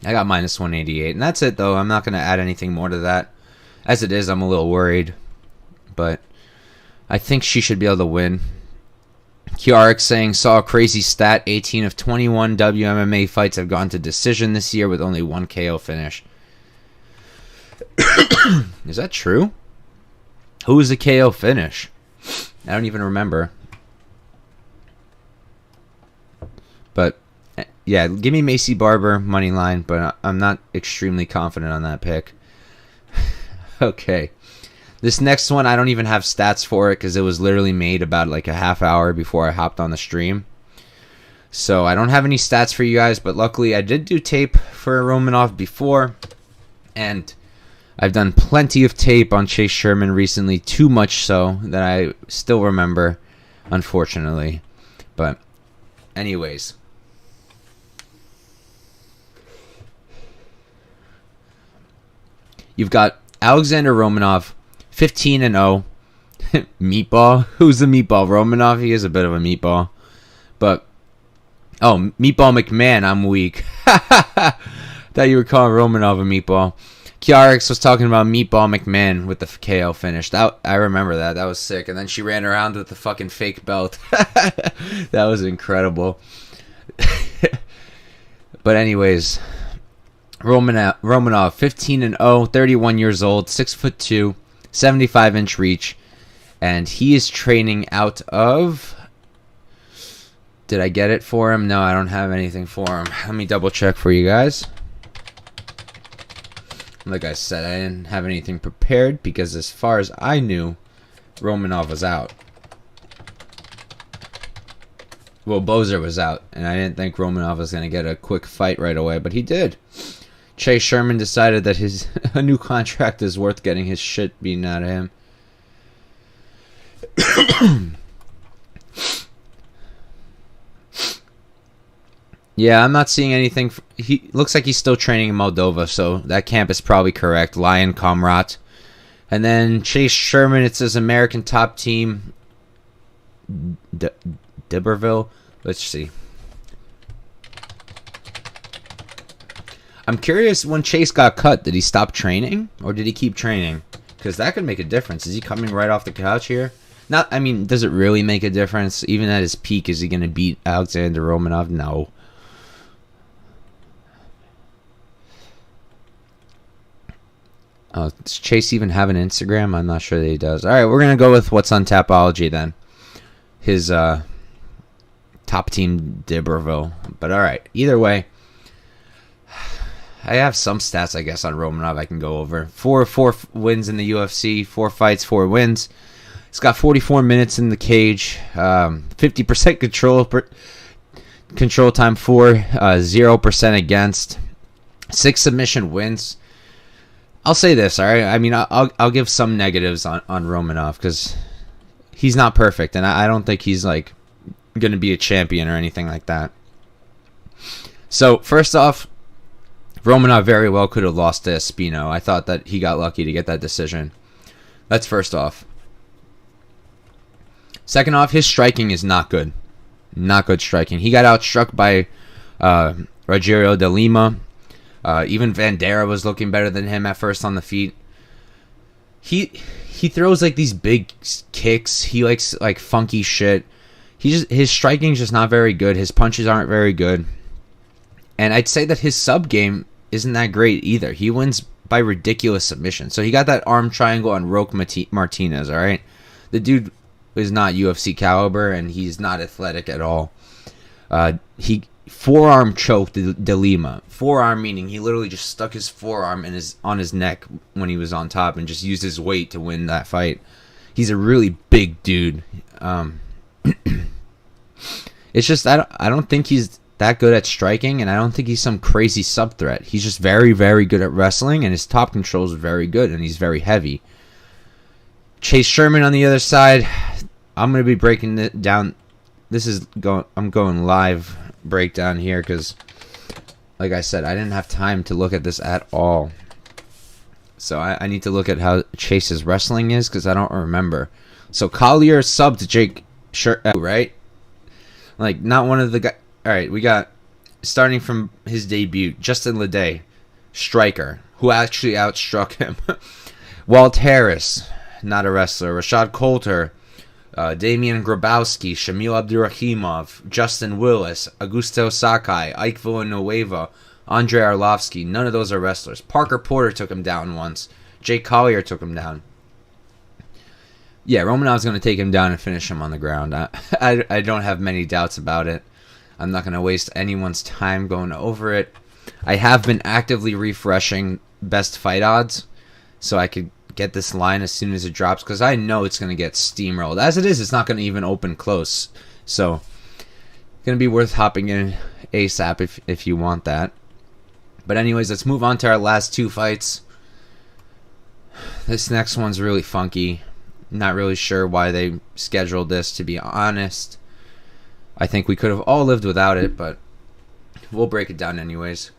I got minus 188, and that's it, though. I'm not going to add anything more to that. As it is, I'm a little worried, but I think she should be able to win. Aoriqileng saw a crazy stat. 18 of 21 WMMA fights have gone to decision this year with only one KO finish. Is that true? Who was the KO finish? I don't even remember. But, yeah, give me Maycee Barber, money line, but I'm not extremely confident on that pick. Okay. This next one, I don't even have stats for it because it was literally made about like a half hour before I hopped on the stream. So I don't have any stats for you guys, but luckily I did do tape for Romanov before. And I've done plenty of tape on Chase Sherman recently, too much so that I still remember, unfortunately. But anyways. You've got Alexander Romanov, 15-0. Meatball? Who's the meatball? Romanov? He is a bit of a meatball. But, oh, Meatball McMahon, I'm weak. Thought you were calling Romanov a meatball. Aoriqileng was talking about Meatball McMahon with the KO finish. I remember that. That was sick. And then she ran around with the fucking fake belt. That was incredible. But anyways, Romanov, 15-0, 31 years old, 6'2", 75-inch reach, and he is training out of... Did I get it for him? No, I don't have anything for him. Let me double check for you guys. Like I said, I didn't have anything prepared because as far as I knew, Romanov was out. Well, Bozer was out, and I didn't think Romanov was going to get a quick fight right away, but he did. Chase Sherman decided that a new contract is worth getting his shit beaten out of him. Yeah, I'm not seeing anything. He looks like he's still training in Moldova, so that camp is probably correct. Lion Comrat. And then Chase Sherman, it says American top team. D'Iberville. Let's see. I'm curious, when Chase got cut, did he stop training? Or did he keep training? Because that could make a difference. Is he coming right off the couch here? Not, I mean, does it really make a difference? Even at his peak, is he going to beat Alexander Romanov? No. Does Chase even have an Instagram? I'm not sure that he does. Alright, we're going to go with what's on Tapology then. His top team D'Iberville. But alright, either way. I have some stats, I guess, on Romanov I can go over. Four wins in the UFC, 4 fights, 4 wins. He's got 44 minutes in the cage, 50% control time for, 0% against, 6 submission wins. I'll say this, all right? I mean, I'll give some negatives on Romanov because he's not perfect, and I don't think he's like going to be a champion or anything like that. So first off, Romanov very well could have lost to Espino. I thought that he got lucky to get that decision. That's first off. Second off, his striking is not good. Not good striking. He got outstruck by Rogerio de Lima. Even Vandera was looking better than him at first on the feet. He throws like these big kicks. He likes like funky shit. His striking is just not very good. His punches aren't very good. And I'd say that his sub game isn't that great either. He wins by ridiculous submission. So he got that arm triangle on Roque Martinez, all right? The dude is not UFC caliber, and he's not athletic at all. He forearm choked De Lima. Forearm meaning he literally just stuck his forearm on his neck when he was on top and just used his weight to win that fight. He's a really big dude. It's just I don't think he's that good at striking, and I don't think he's some crazy sub threat. He's just very, very good at wrestling, and his top control is very good, and he's very heavy. Chase Sherman on the other side. I'm going to be breaking it down. I'm going live breakdown here because, like I said, I didn't have time to look at this at all. So I need to look at how Chase's wrestling is because I don't remember. So Collier subbed Jake right? Like, not one of the guys. All right, we got, starting from his debut, Justin Leday, striker, who actually outstruck him. Walt Harris, not a wrestler. Rashad Coulter, Damian Grabowski, Shamil Abdurrahimov, Justin Willis, Augusto Sakai, Ike Villanueva, Andre Arlovsky. None of those are wrestlers. Parker Porter took him down once. Jake Collier took him down. Yeah, Romanov's going to take him down and finish him on the ground. I don't have many doubts about it. I'm not going to waste anyone's time going over it. I have been actively refreshing best fight odds so I could get this line as soon as it drops because I know it's going to get steamrolled. As it is, it's not going to even open close. So, going to be worth hopping in ASAP if you want that. But anyways, let's move on to our last two fights. This next one's really funky. Not really sure why they scheduled this, to be honest. I think we could have all lived without it, but we'll break it down anyways.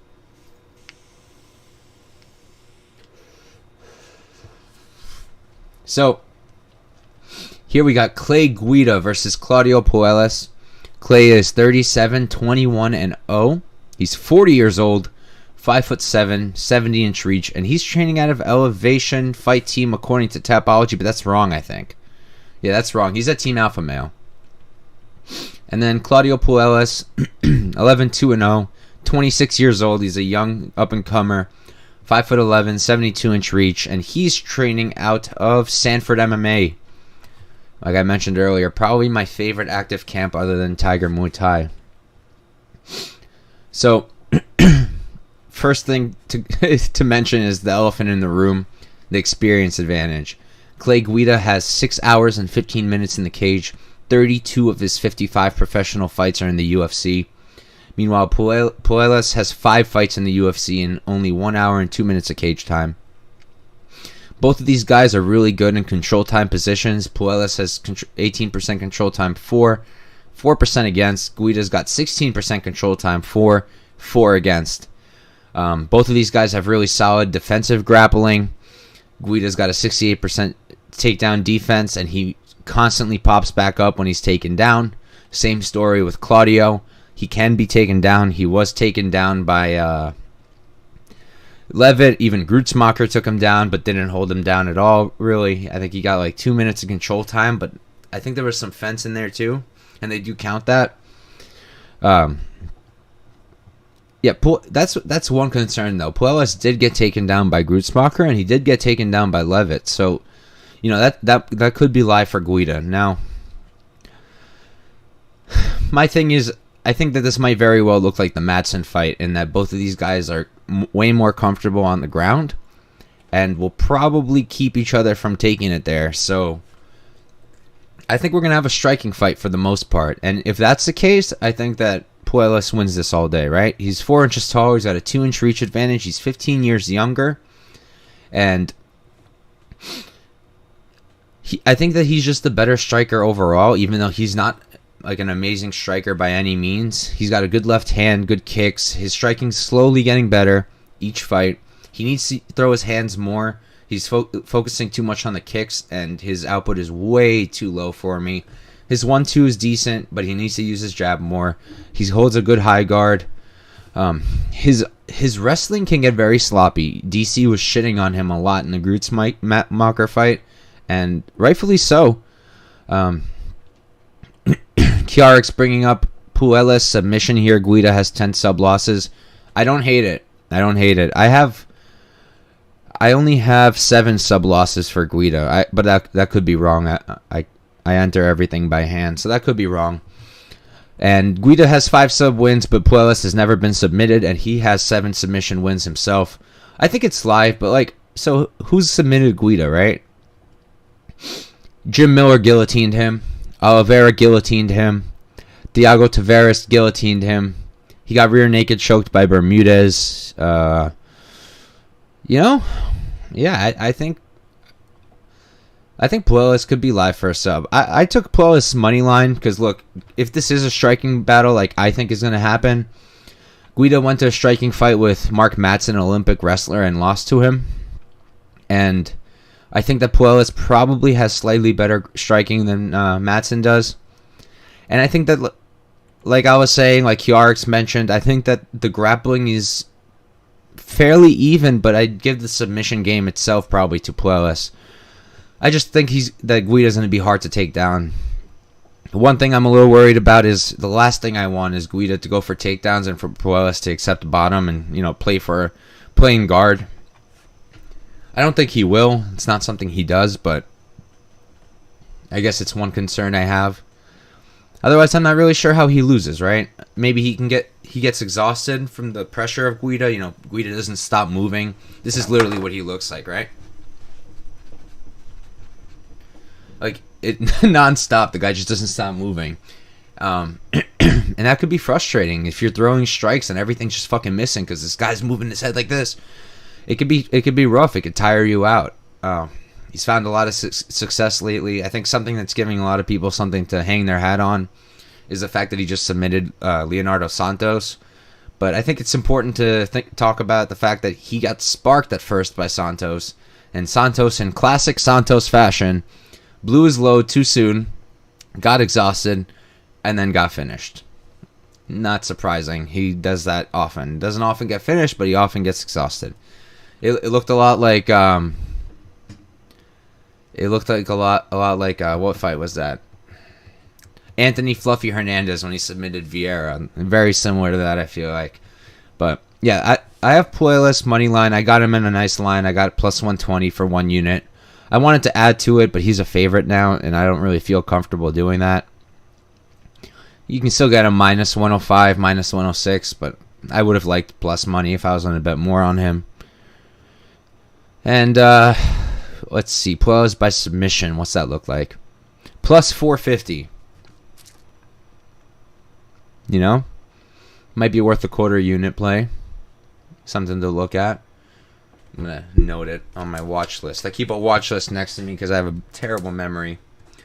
So, here we got Clay Guida versus Claudio Puelles. Clay is 37, 21, and 0. He's 40 years old, 5'7", 70-inch reach, and he's training out of Elevation Fight Team according to Tapology, but that's wrong, I think. Yeah, that's wrong. He's at Team Alpha Male. And then Claudio Puelles, 11, 2, and 0, 26 years old. He's a young up-and-comer, 5'11", 72-inch reach, and he's training out of Sanford MMA. Like I mentioned earlier, probably my favorite active camp other than Tiger Muay Thai. So, first thing to mention is the elephant in the room, the experience advantage. Clay Guida has 6 hours and 15 minutes in the cage. 32 of his 55 professional fights are in the UFC. Meanwhile, Puelles has 5 fights in the UFC in only 1 hour and 2 minutes of cage time. Both of these guys are really good in control time positions. Puelles has 18% control time for, 4% against. Guida's got 16% control time for, 4 against. Both of these guys have really solid defensive grappling. Guida's got a 68% takedown defense, and he constantly pops back up when he's taken down. Same story with Claudio. He can be taken down. He was taken down by Levitt. Even Grutzmacher took him down, but didn't hold him down at all, really. I think he got like 2 minutes of control time, but I think there was some fence in there too, and they do count that. Yeah, that's one concern though. Puelles did get taken down by Grutzmacher, and he did get taken down by Levitt. So, you know, that could be live for Guida. Now, my thing is, I think that this might very well look like the Madsen fight in that both of these guys are way more comfortable on the ground and will probably keep each other from taking it there. So, I think we're going to have a striking fight for the most part. And if that's the case, I think that Puelles wins this all day, right? He's 4 inches taller. He's got a 2-inch reach advantage. He's 15 years younger. And I think that he's just the better striker overall, even though he's not like an amazing striker by any means. He's got a good left hand, good kicks. His striking's slowly getting better each fight. He needs to throw his hands more. He's focusing too much on the kicks, and his output is way too low for me. His 1-2 is decent, but he needs to use his jab more. He holds a good high guard. His wrestling can get very sloppy. DC was shitting on him a lot in the Grutzmacher fight, and rightfully so. Kiarik's bringing up Puelles submission here. Guida has 10 sub losses. I don't hate it. I only have 7 sub losses for Guida. But that could be wrong. I enter everything by hand, so that could be wrong. And Guida has 5 sub wins, but Puelles has never been submitted, and he has 7 submission wins himself. I think it's live, but so who's submitted Guida, right? Jim Miller guillotined him. Oliveira guillotined him. Thiago Tavares guillotined him. He got rear naked choked by Bermudez. I think I think Puelles could be live for a sub. I took Puelles money line because, look, if this is a striking battle like I think is going to happen, Guida went to a striking fight with Mark Madsen, an Olympic wrestler, and lost to him. And I think that Puelles probably has slightly better striking than Madsen does. And I think that, like I was saying, like Hjarix mentioned, I think that the grappling is fairly even, but I'd give the submission game itself probably to Puelles. I just think that Guida's going to be hard to take down. One thing I'm a little worried about is the last thing I want is Guida to go for takedowns and for Puelles to accept bottom and, you know, playing guard. I don't think he will. It's not something he does, but I guess it's one concern I have. Otherwise, I'm not really sure how he loses, right? Maybe he gets exhausted from the pressure of Guida. You know, Guida doesn't stop moving. This is literally what he looks like, right? Like, it non-stop, the guy just doesn't stop moving. And that could be frustrating if you're throwing strikes and everything's just fucking missing because this guy's moving his head like this. It could be rough. It could tire you out. He's found a lot of success lately. I think something that's giving a lot of people something to hang their hat on is the fact that he just submitted Leonardo Santos. But I think it's important to talk about the fact that he got sparked at first by Santos. And Santos, in classic Santos fashion, blew his load too soon, got exhausted, and then got finished. Not surprising. He does that often. Doesn't often get finished, but he often gets exhausted. It looked a lot like what fight was that? Anthony Fluffy Hernandez when he submitted Vieira. Very similar to that, I feel like. But yeah, I have Puelles money line. I got him in a nice line. I got plus 120 for 1 unit. I wanted to add to it, but he's a favorite now, and I don't really feel comfortable doing that. You can still get him minus 105, minus 106, but I would have liked plus money if I was going to bet more on him. And let's see, Puelles by submission. What's that look like? Plus 450. You know? Might be worth a quarter unit play. Something to look at. I'm going to note it on my watch list. I keep a watch list next to me because I have a terrible memory.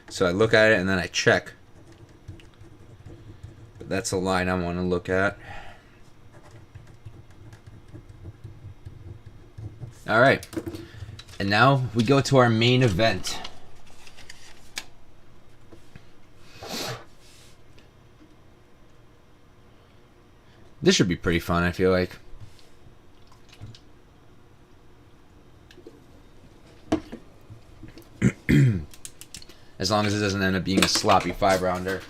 So I look at it and then I check. But that's a line I want to look at. Alright. And now we go to our main event. This should be pretty fun, I feel like. As long as it doesn't end up being a sloppy 5-rounder.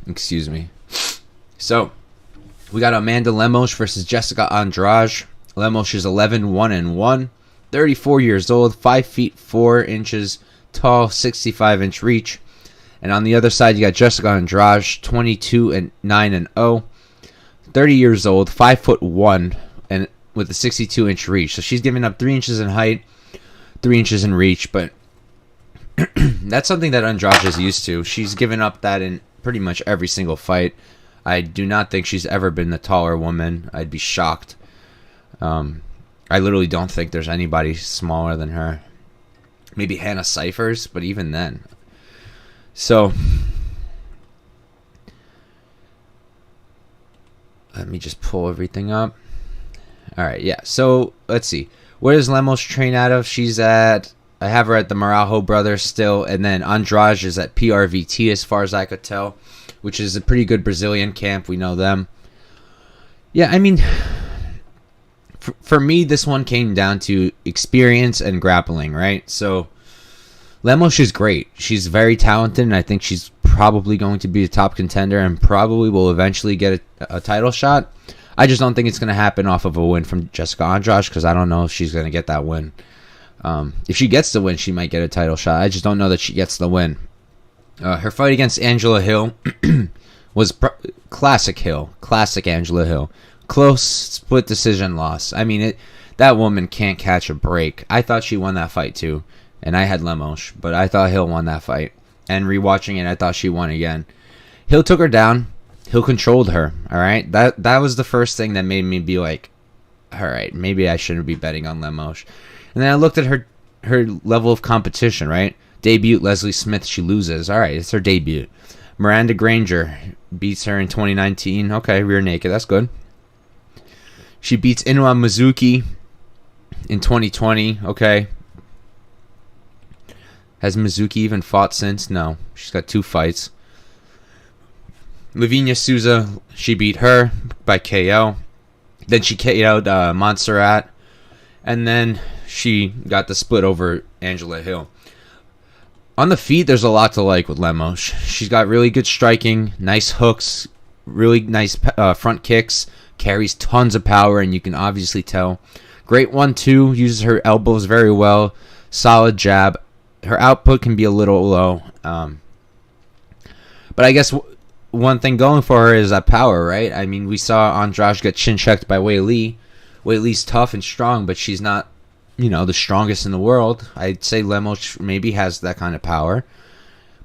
Excuse me. So, we got Amanda Lemos versus Jessica Andrade. Lemos is 11-1-1, 34 years old, 5 feet 4 inches tall, 65-inch reach. And on the other side, you got Jessica Andrade, 22-9-0, 30 years old, 5'1", and with a 62-inch reach. So she's giving up 3 inches in height, 3 inches in reach, but that's something that Andrade is used to. She's given up that in pretty much every single fight. I do not think she's ever been the taller woman. I'd be shocked. I literally don't think there's anybody smaller than her. Maybe Hannah Cyphers, but even then. So, let me just pull everything up. Alright, yeah. So, let's see. Where does Lemos train out of? I have her at the Marajo Brothers still, and then Andrade is at PRVT as far as I could tell, which is a pretty good Brazilian camp. We know them. Yeah, I mean, for me, this one came down to experience and grappling, right? So, Lemos is great. She's very talented, and I think she's probably going to be a top contender and probably will eventually get a title shot. I just don't think it's going to happen off of a win from Jessica Andrade because I don't know if she's going to get that win. If she gets the win, she might get a title shot. I just don't know that she gets the win. Her fight against Angela Hill was classic Hill. Classic Angela Hill. Close split decision loss. I mean, that woman can't catch a break. I thought she won that fight too. And I had Lemos, but I thought Hill won that fight. And rewatching it, I thought she won again. Hill took her down. Hill controlled her. All right, that was the first thing that made me be like, all right, maybe I shouldn't be betting on Lemos. And then I looked at her level of competition, right? Debut, Leslie Smith, she loses. All right, it's her debut. Miranda Granger beats her in 2019. Okay, rear naked, that's good. She beats Inoue Mizuki in 2020. Okay. Has Mizuki even fought since? No, she's got 2 fights. Lavinia Souza, she beat her by KO. Then she KO'd Montserrat. And then she got the split over Angela Hill. On the feet, there's a lot to like with Lemos. She's got really good striking, nice hooks, really nice front kicks, carries tons of power, and you can obviously tell. Great 1-2, uses her elbows very well, solid jab. Her output can be a little low. But I guess one thing going for her is that power, right? I mean, we saw Andrade get chin-checked by Wei Li. Wei Li's tough and strong, but she's not, the strongest in the world. I'd say Lemos maybe has that kind of power.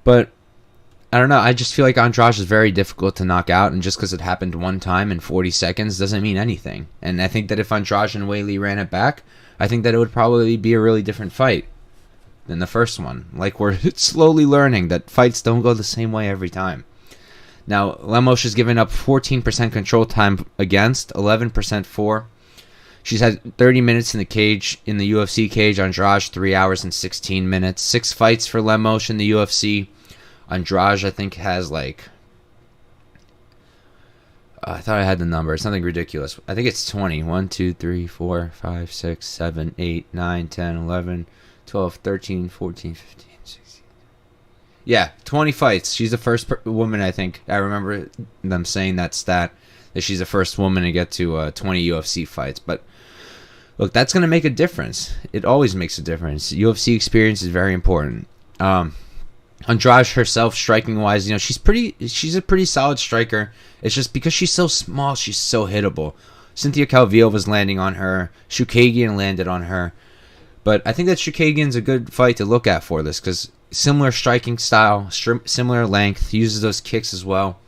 But, I don't know. I just feel like Andrade is very difficult to knock out, and just because it happened one time in 40 seconds doesn't mean anything. And I think that if Andrade and Wei Li ran it back, I think that it would probably be a really different fight than the first one. Like, we're slowly learning that fights don't go the same way every time. Now, Lemos has given up 14% control time against, 11% for. She's had 30 minutes in the cage, in the UFC cage. Andrade, 3 hours and 16 minutes. 6 fights for Lemos in the UFC. Andrade, I think, has like... I thought I had the number. It's something ridiculous. I think it's 20. 1, 2, 3, 4, 5, 6, 7, 8, 9, 10, 11, 12, 13, 14, 15, 16. Yeah, 20 fights. She's the first woman, I think. I remember them saying that stat, that she's the first woman to get to 20 UFC fights. But look, that's going to make a difference. It always makes a difference. UFC experience is very important. Andrade herself, striking wise, she's a pretty solid striker. It's just because she's so small, she's so hittable. Cynthia Calvillo was landing on her. Chookagian landed on her. But I think that Chookagian's a good fight to look at for this, because similar striking style, similar length, uses those kicks as well.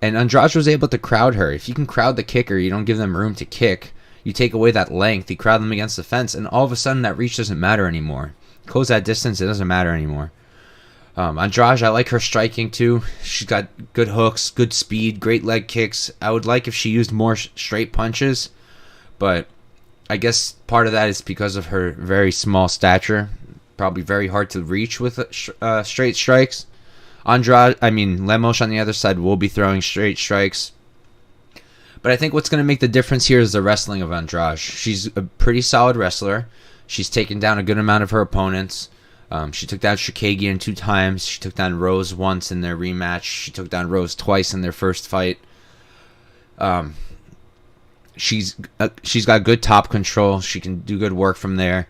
And Andrade was able to crowd her. If you can crowd the kicker, you don't give them room to kick. You take away that length, you crowd them against the fence, and all of a sudden that reach doesn't matter anymore. Close that distance, it doesn't matter anymore. Andrade, I like her striking too. She's got good hooks, good speed, great leg kicks. I would like if she used more straight punches, but I guess part of that is because of her very small stature. Probably very hard to reach with straight strikes. Lemos on the other side will be throwing straight strikes. But I think what's going to make the difference here is the wrestling of Andrade. She's a pretty solid wrestler. She's taken down a good amount of her opponents. She took down Chookagian 2 times. She took down Rose once in their rematch. She took down Rose twice in their first fight. She's got good top control. She can do good work from there.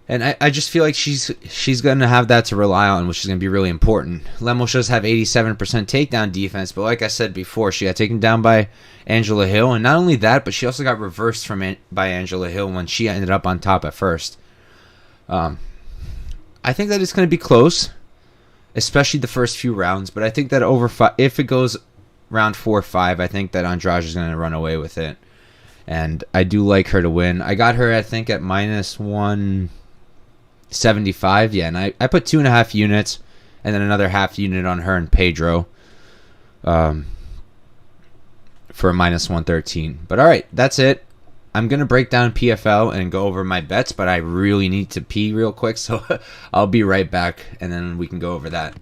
And I just feel like she's going to have that to rely on, which is going to be really important. Lemos does have 87% takedown defense, but like I said before, she got taken down by Angela Hill. And not only that, but she also got reversed by Angela Hill when she ended up on top at first. I think that it's going to be close, especially the first few rounds. But I think that if it goes round 4 or 5, I think that Andrade is going to run away with it. And I do like her to win. I got her, I think, at minus 175. Yeah, and I put 2.5 units and then another half unit on her and Pedro for a minus 113. But all right, that's it. I'm going to break down PFL and go over my bets, but I really need to pee real quick, so I'll be right back, and then we can go over that.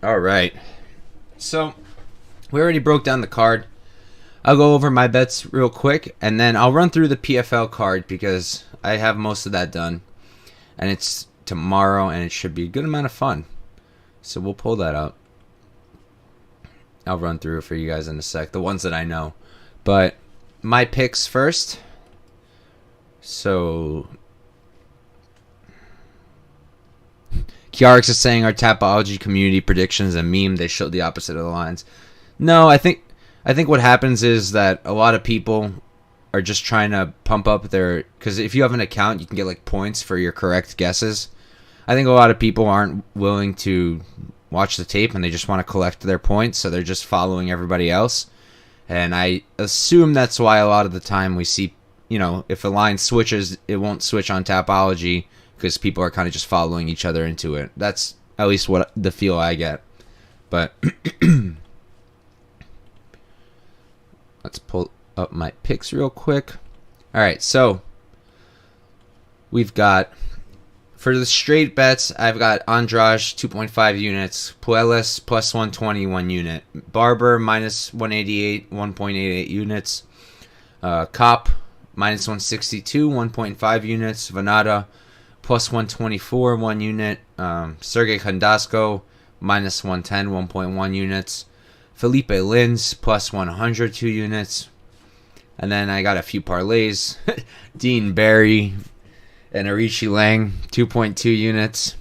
All right. So, we already broke down the card. I'll go over my bets real quick, and then I'll run through the PFL card because I have most of that done. And it's tomorrow, and it should be a good amount of fun. So we'll pull that up. I'll run through it for you guys in a sec, the ones that I know. But my picks first. So Kiarix is saying our Tapology community predictions a meme. They showed the opposite of the lines. No, I think what happens is that a lot of people are just trying to pump up their... Because if you have an account, you can get like points for your correct guesses. I think a lot of people aren't willing to watch the tape and they just want to collect their points, so they're just following everybody else. And I assume that's why a lot of the time we see, if a line switches, it won't switch on Tapology because people are kind of just following each other into it. That's at least what the feel I get. But let's pull up my picks real quick. All right, so we've got, for the straight bets, I've got Andrade 2.5 units, Puelles plus 120 1 unit, Barber minus 188 1.88 units, Kape minus 162 1.5 units, Vannata plus 124 1 unit, Sergey Khandozhko minus 110 1.1 units, Philipe Lins plus 100 2 units, and then I got a few parlays, Dean Barry and Aoriqileng 2.2 units,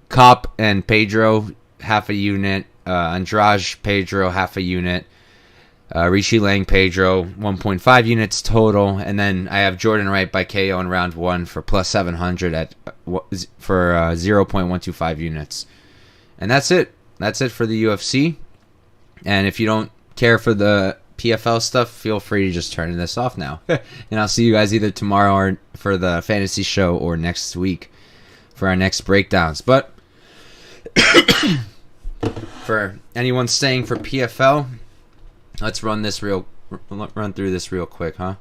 Kape and Pedro half a unit, Andrade Pedro half a unit, Aoriqileng Pedro 1.5 units total, and then I have Jourdain Wright by KO in round 1 for plus 700 for 0.125 units, and that's it. That's it for the UFC. And if you don't care for the PFL stuff, feel free to just turn this off now. And I'll see you guys either tomorrow or for the fantasy show or next week for our next breakdowns. But for anyone staying for PFL, let's run through this real quick, huh?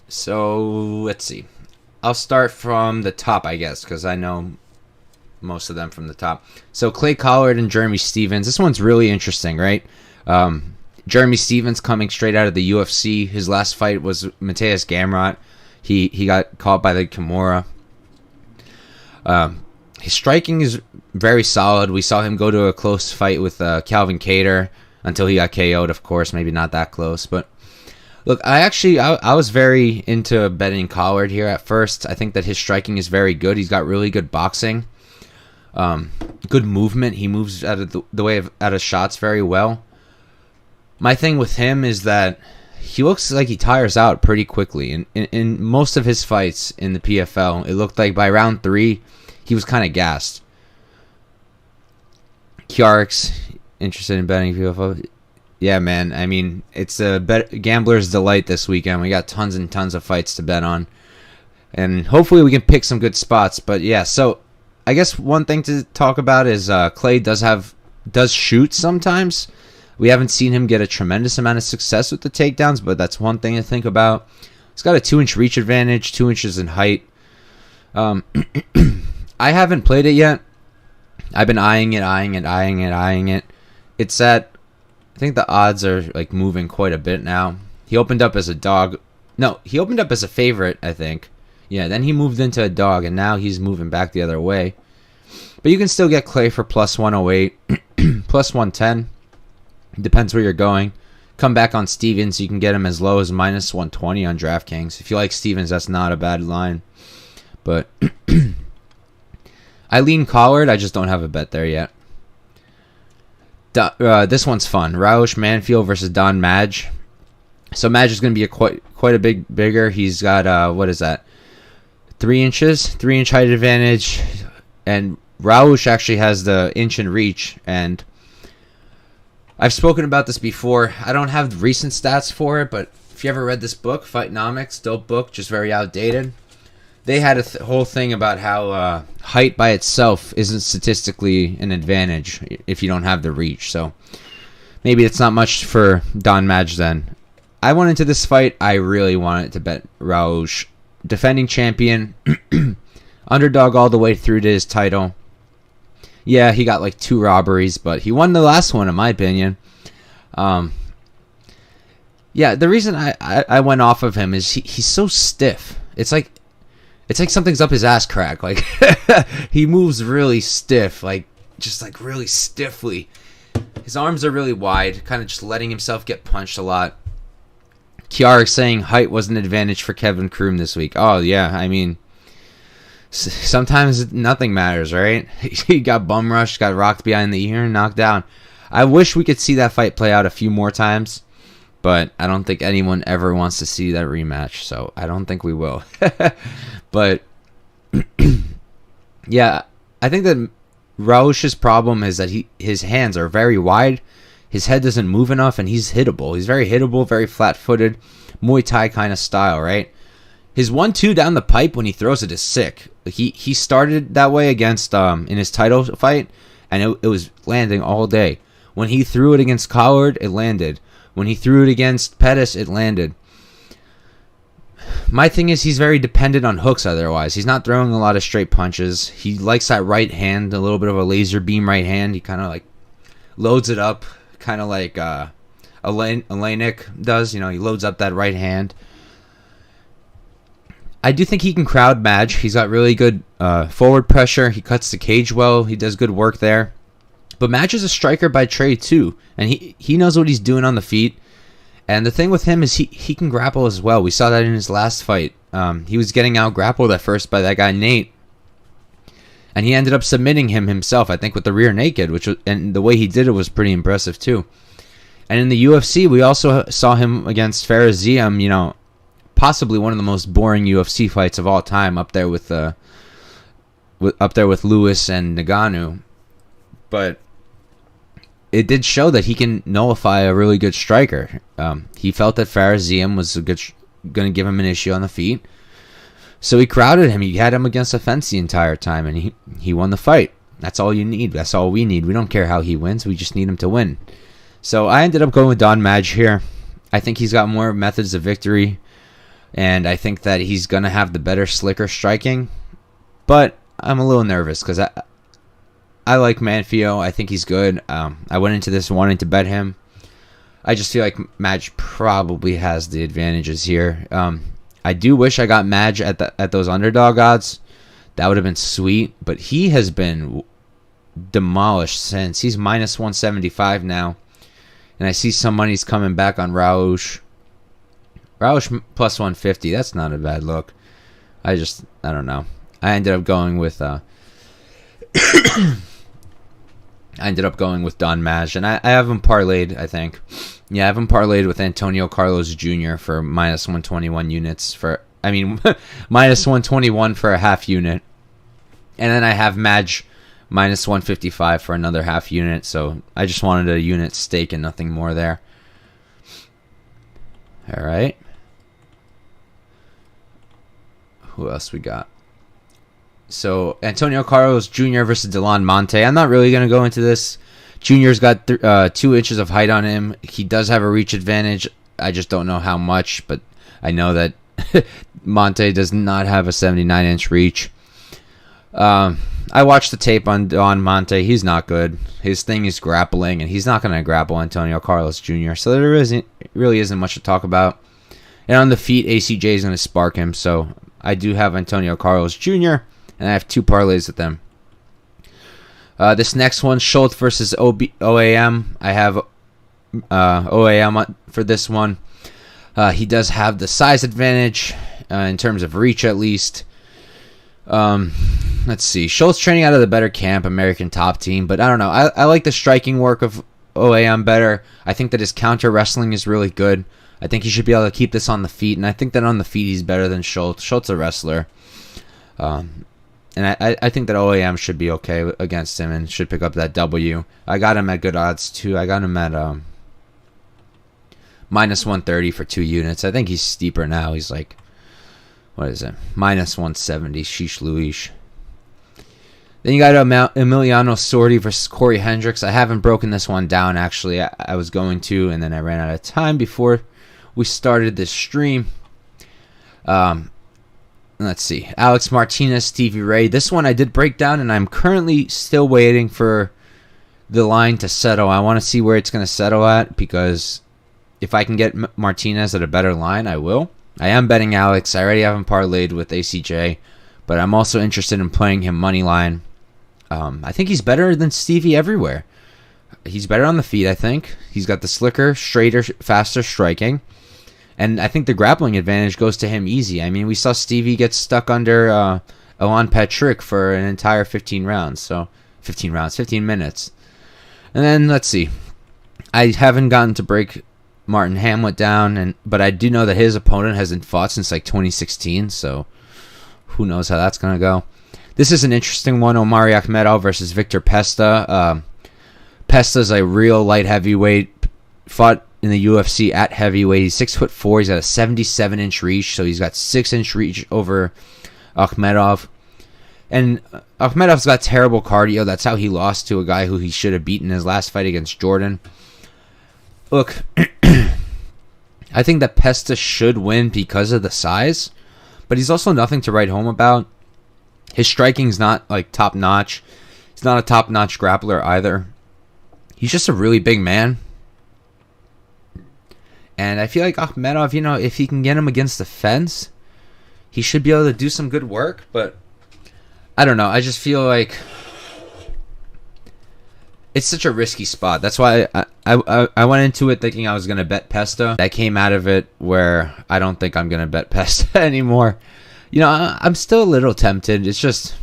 So let's see. I'll start from the top, I guess, because I know most of them from the top. So Clay Collard and Jeremy Stephens. This one's really interesting, right? Jeremy Stephens coming straight out of the UFC. His last fight was Mateusz Gamrot. He got caught by the Kimura. His striking is very solid. We saw him go to a close fight with Calvin Kattar until he got KO'd, of course. Maybe not that close. But look, I was very into betting Collard here at first. I think that his striking is very good. He's got really good boxing. Good movement. He moves out of the way out of shots very well. My thing with him is that he looks like he tires out pretty quickly. In most of his fights in the PFL, it looked like by round 3, he was kind of gassed. Kiarix, interested in betting PFL? Yeah, man. I mean, it's a gambler's delight this weekend. We got tons and tons of fights to bet on. And hopefully we can pick some good spots. But yeah, so I guess one thing to talk about is Clay does shoot sometimes. We haven't seen him get a tremendous amount of success with the takedowns, but that's one thing to think about. He's got a 2-inch reach advantage, 2 inches in height. I haven't played it yet. I've been eyeing it. It's at, I think the odds are like moving quite a bit now. He opened up as a dog. No, he opened up as a favorite, I think. Yeah, then he moved into a dog, and now he's moving back the other way. But you can still get Clay for plus 108, plus 110. Depends where you're going. Come back on Stephens. You can get him as low as minus 120 on DraftKings. If you like Stephens, that's not a bad line. But I lean Collard. I just don't have a bet there yet. This one's fun. Raush Manfield versus Don Madge. So Madge is going to be quite a bigger. He's got, what is that? 3 inches. 3-inch height advantage. And Raush actually has the inch in reach. And I've spoken about this before. I don't have recent stats for it, but if you ever read this book, Fightnomics, dope book, just very outdated. They had a whole thing about how height by itself isn't statistically an advantage if you don't have the reach. So maybe it's not much for Don Madge then. I went into this fight, I really wanted to bet Raush. Defending champion. Underdog all the way through to his title. Yeah, he got like 2 robberies, but he won the last one, in my opinion. Yeah, the reason I went off of him is he's so stiff. It's like something's up his ass crack. Like he moves really stiff, like just like really stiffly. His arms are really wide, kind of just letting himself get punched a lot. Kiara saying height was an advantage for Kevin Kroom this week. Oh yeah, I mean, sometimes nothing matters, right? He got bum rushed, got rocked behind the ear, and knocked down. I wish we could see that fight play out a few more times, but I don't think anyone ever wants to see that rematch, so I don't think we will. But yeah, I think that Rausch's problem is that his hands are very wide. His head doesn't move enough, and he's hittable. He's very hittable, very flat-footed, Muay Thai kind of style, right? His 1-2 down the pipe when he throws it is sick. He started that way against in his title fight, and it was landing all day. When he threw it against Collard, it landed. When he threw it against Pettis, it landed. My thing is he's very dependent on hooks otherwise. He's not throwing a lot of straight punches. He likes that right hand, a little bit of a laser beam right hand. He kind of like loads it up, kind of like Olenek does. You know, he loads up that right hand. I do think he can crowd match. He's got really good forward pressure. He cuts the cage well. He does good work there. But Madge is a striker by trade too, and he knows what he's doing on the feet. And the thing with him is he can grapple as well. We saw that in his last fight. He was getting out grappled at first by that guy Nate, and he ended up submitting him himself, I think, with the rear naked, and the way he did it was pretty impressive too. And in the UFC, we also saw him against Faraziem, you know, possibly one of the most boring UFC fights of all time, up there with Lewis and Ngannou. But it did show that he can nullify a really good striker. He felt that Faraziem was going to give him an issue on the feet, so he crowded him. He had him against the fence the entire time, and he won the fight. That's all you need. That's all we need. We don't care how he wins. We just need him to win. So I ended up going with Don Madge here. I think he's got more methods of victory, and I think that he's going to have the better, slicker striking. But I'm a little nervous because I like Manfio. I think he's good. I went into this wanting to bet him. I just feel like Madge probably has the advantages here. I do wish I got Madge at those underdog odds. That would have been sweet. But he has been demolished since. He's minus 175 now. And I see some money's coming back on Rausch. Rausch plus 150. That's not a bad look. I don't know. I ended up going with Don Madge, and I have him parlayed, I think. Yeah, I have him parlayed with Antonio Carlos Jr. for minus 121 units minus 121 for a half unit. And then I have Madge minus 155 for another half unit, so I just wanted a unit stake and nothing more there. All right. Who else we got? So, Antonio Carlos Jr. versus Delon Monte. I'm not really going to go into this. Jr.'s got 2 inches of height on him. He does have a reach advantage. I just don't know how much, but I know that Monte does not have a 79-inch reach. I watched the tape on Don Monte. He's not good. His thing is grappling, and he's not going to grapple Antonio Carlos Jr., so there really isn't much to talk about. And on the feet, ACJ is going to spark him, so I do have Antonio Carlos Jr., and I have 2 parlays with them. This next one, Schultz versus OAM. I have OAM for this one. He does have the size advantage in terms of reach, at least. Let's see. Schultz training out of the better camp, American Top Team, but I don't know. I like the striking work of OAM better. I think that his counter wrestling is really good. I think he should be able to keep this on the feet, and I think that on the feet he's better than Schultz. Schultz a wrestler. And I think that OAM should be okay against him and should pick up that W. I got him at good odds, too. I got him at minus 130 for 2 units. I think he's steeper now. He's like, what is it? Minus 170. Sheesh Louise. Then you got Emiliano Sordi versus Corey Hendricks. I haven't broken this one down, actually. I was going to, and then I ran out of time before we started this stream. Let Let's see. Alex Martinez, Stevie Ray. This one I did break down, and I'm currently still waiting for the line to settle. I want to see where it's going to settle at, because if I can get Martinez at a better line, I will. I am betting Alex. I already have him parlayed with ACJ, but I'm also interested in playing him money line. I think he's better than Stevie everywhere. He's better on the feet, I think. He's got the slicker, straighter, faster striking. And I think the grappling advantage goes to him easy. I mean, we saw Stevie get stuck under Alan Patrick for an entire 15 rounds. So, 15 minutes. And then, let's see. I haven't gotten to break Martin Hamlet down, but I do know that his opponent hasn't fought since like 2016. So, who knows how that's going to go. This is an interesting one. Omari Akhmedov versus Victor Pesta. Pesta's a real light heavyweight. Fought in the UFC at heavyweight. He's 6'4". He's got a 77-inch reach, so he's got 6-inch reach over Akhmedov. And Akhmedov's got terrible cardio. That's how he lost to a guy who he should have beaten his last fight against Jourdain. Look, I think that Pesta should win because of the size, but he's also nothing to write home about. His striking's not like top-notch. He's not a top-notch grappler either. He's just a really big man. And I feel like Akhmedov, if he can get him against the fence, he should be able to do some good work. But I don't know. I just feel like it's such a risky spot. That's why I went into it thinking I was going to bet Pesta. I came out of it where I don't think I'm going to bet Pesta anymore. I'm still a little tempted. It's just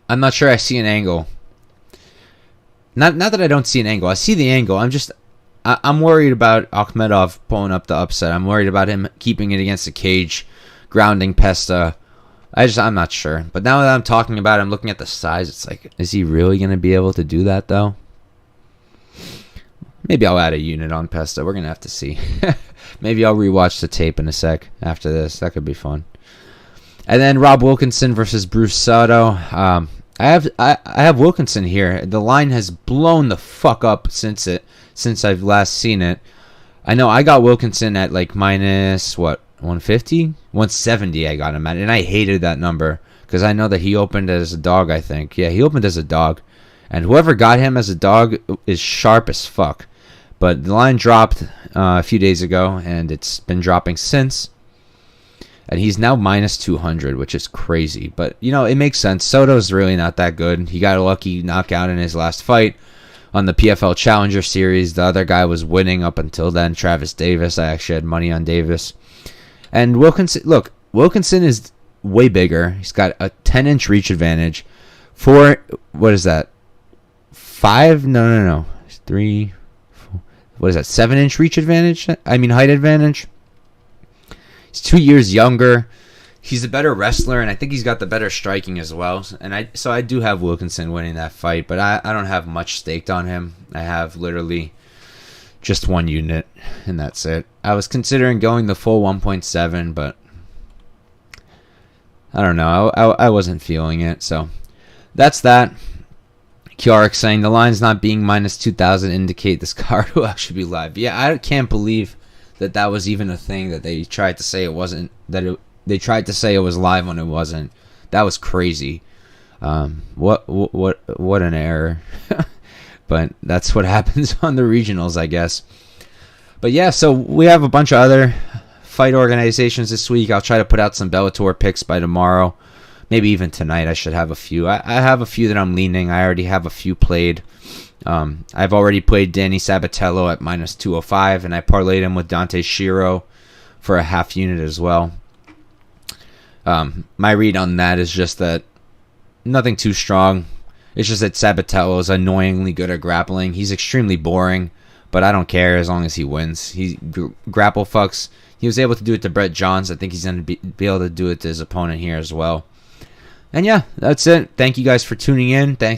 I'm not sure I see an angle. Not that I don't see an angle. I see the angle. I'm worried about Akhmedov pulling up the upset. I'm worried about him keeping it against the cage, grounding Pesta. I'm not sure. But now that I'm talking about it, I'm looking at the size. It's like, is he really going to be able to do that, though? Maybe I'll add a unit on Pesta. We're going to have to see. Maybe I'll rewatch the tape in a sec after this. That could be fun. And then Rob Wilkinson versus Bruce Soto. I have Wilkinson here. The line has blown the fuck up since I've last seen it. I know I got Wilkinson at like minus, 150? 170 I got him at. And I hated that number because I know that he opened as a dog, I think. Yeah, he opened as a dog. And whoever got him as a dog is sharp as fuck. But the line dropped a few days ago, and it's been dropping since. And he's now minus 200, which is crazy. But, it makes sense. Soto's really not that good. He got a lucky knockout in his last fight on the PFL Challenger Series. The other guy was winning up until then, Travis Davis. I actually had money on Davis. And Wilkinson is way bigger. He's got a 10-inch reach advantage. What is that? 5? No. 3, 4. What is that? 7-inch reach advantage? Height advantage. He's 2 years younger. He's a better wrestler, and I think he's got the better striking as well. And I do have Wilkinson winning that fight, but I don't have much staked on him. I have literally just one unit, and that's it. I was considering going the full 1.7, but I don't know. I wasn't feeling it, so that's that. Kjarik saying the line's not being minus 2,000 indicate this card should be live. Yeah, I can't believe that was even a thing, that they tried to say it wasn't, they tried to say it was live when it wasn't. That was crazy. What an error. But that's what happens on the regionals, I guess. But yeah, so we have a bunch of other fight organizations this week. I'll try to put out some Bellator picks by tomorrow. Maybe even tonight I should have a few. I have a few that I'm leaning. I already have a few played. I've already played Danny Sabatello at minus 205, and I parlayed him with Dante Shiro for a half unit as well. My read on that is just that nothing too strong. It's just that Sabatello is annoyingly good at grappling. He's extremely boring, but I don't care as long as he wins. He grapple fucks. He was able to do it to Brett Johns. I think he's going to be able to do it to his opponent here as well. And yeah, that's it. Thank you guys for tuning in. Thanks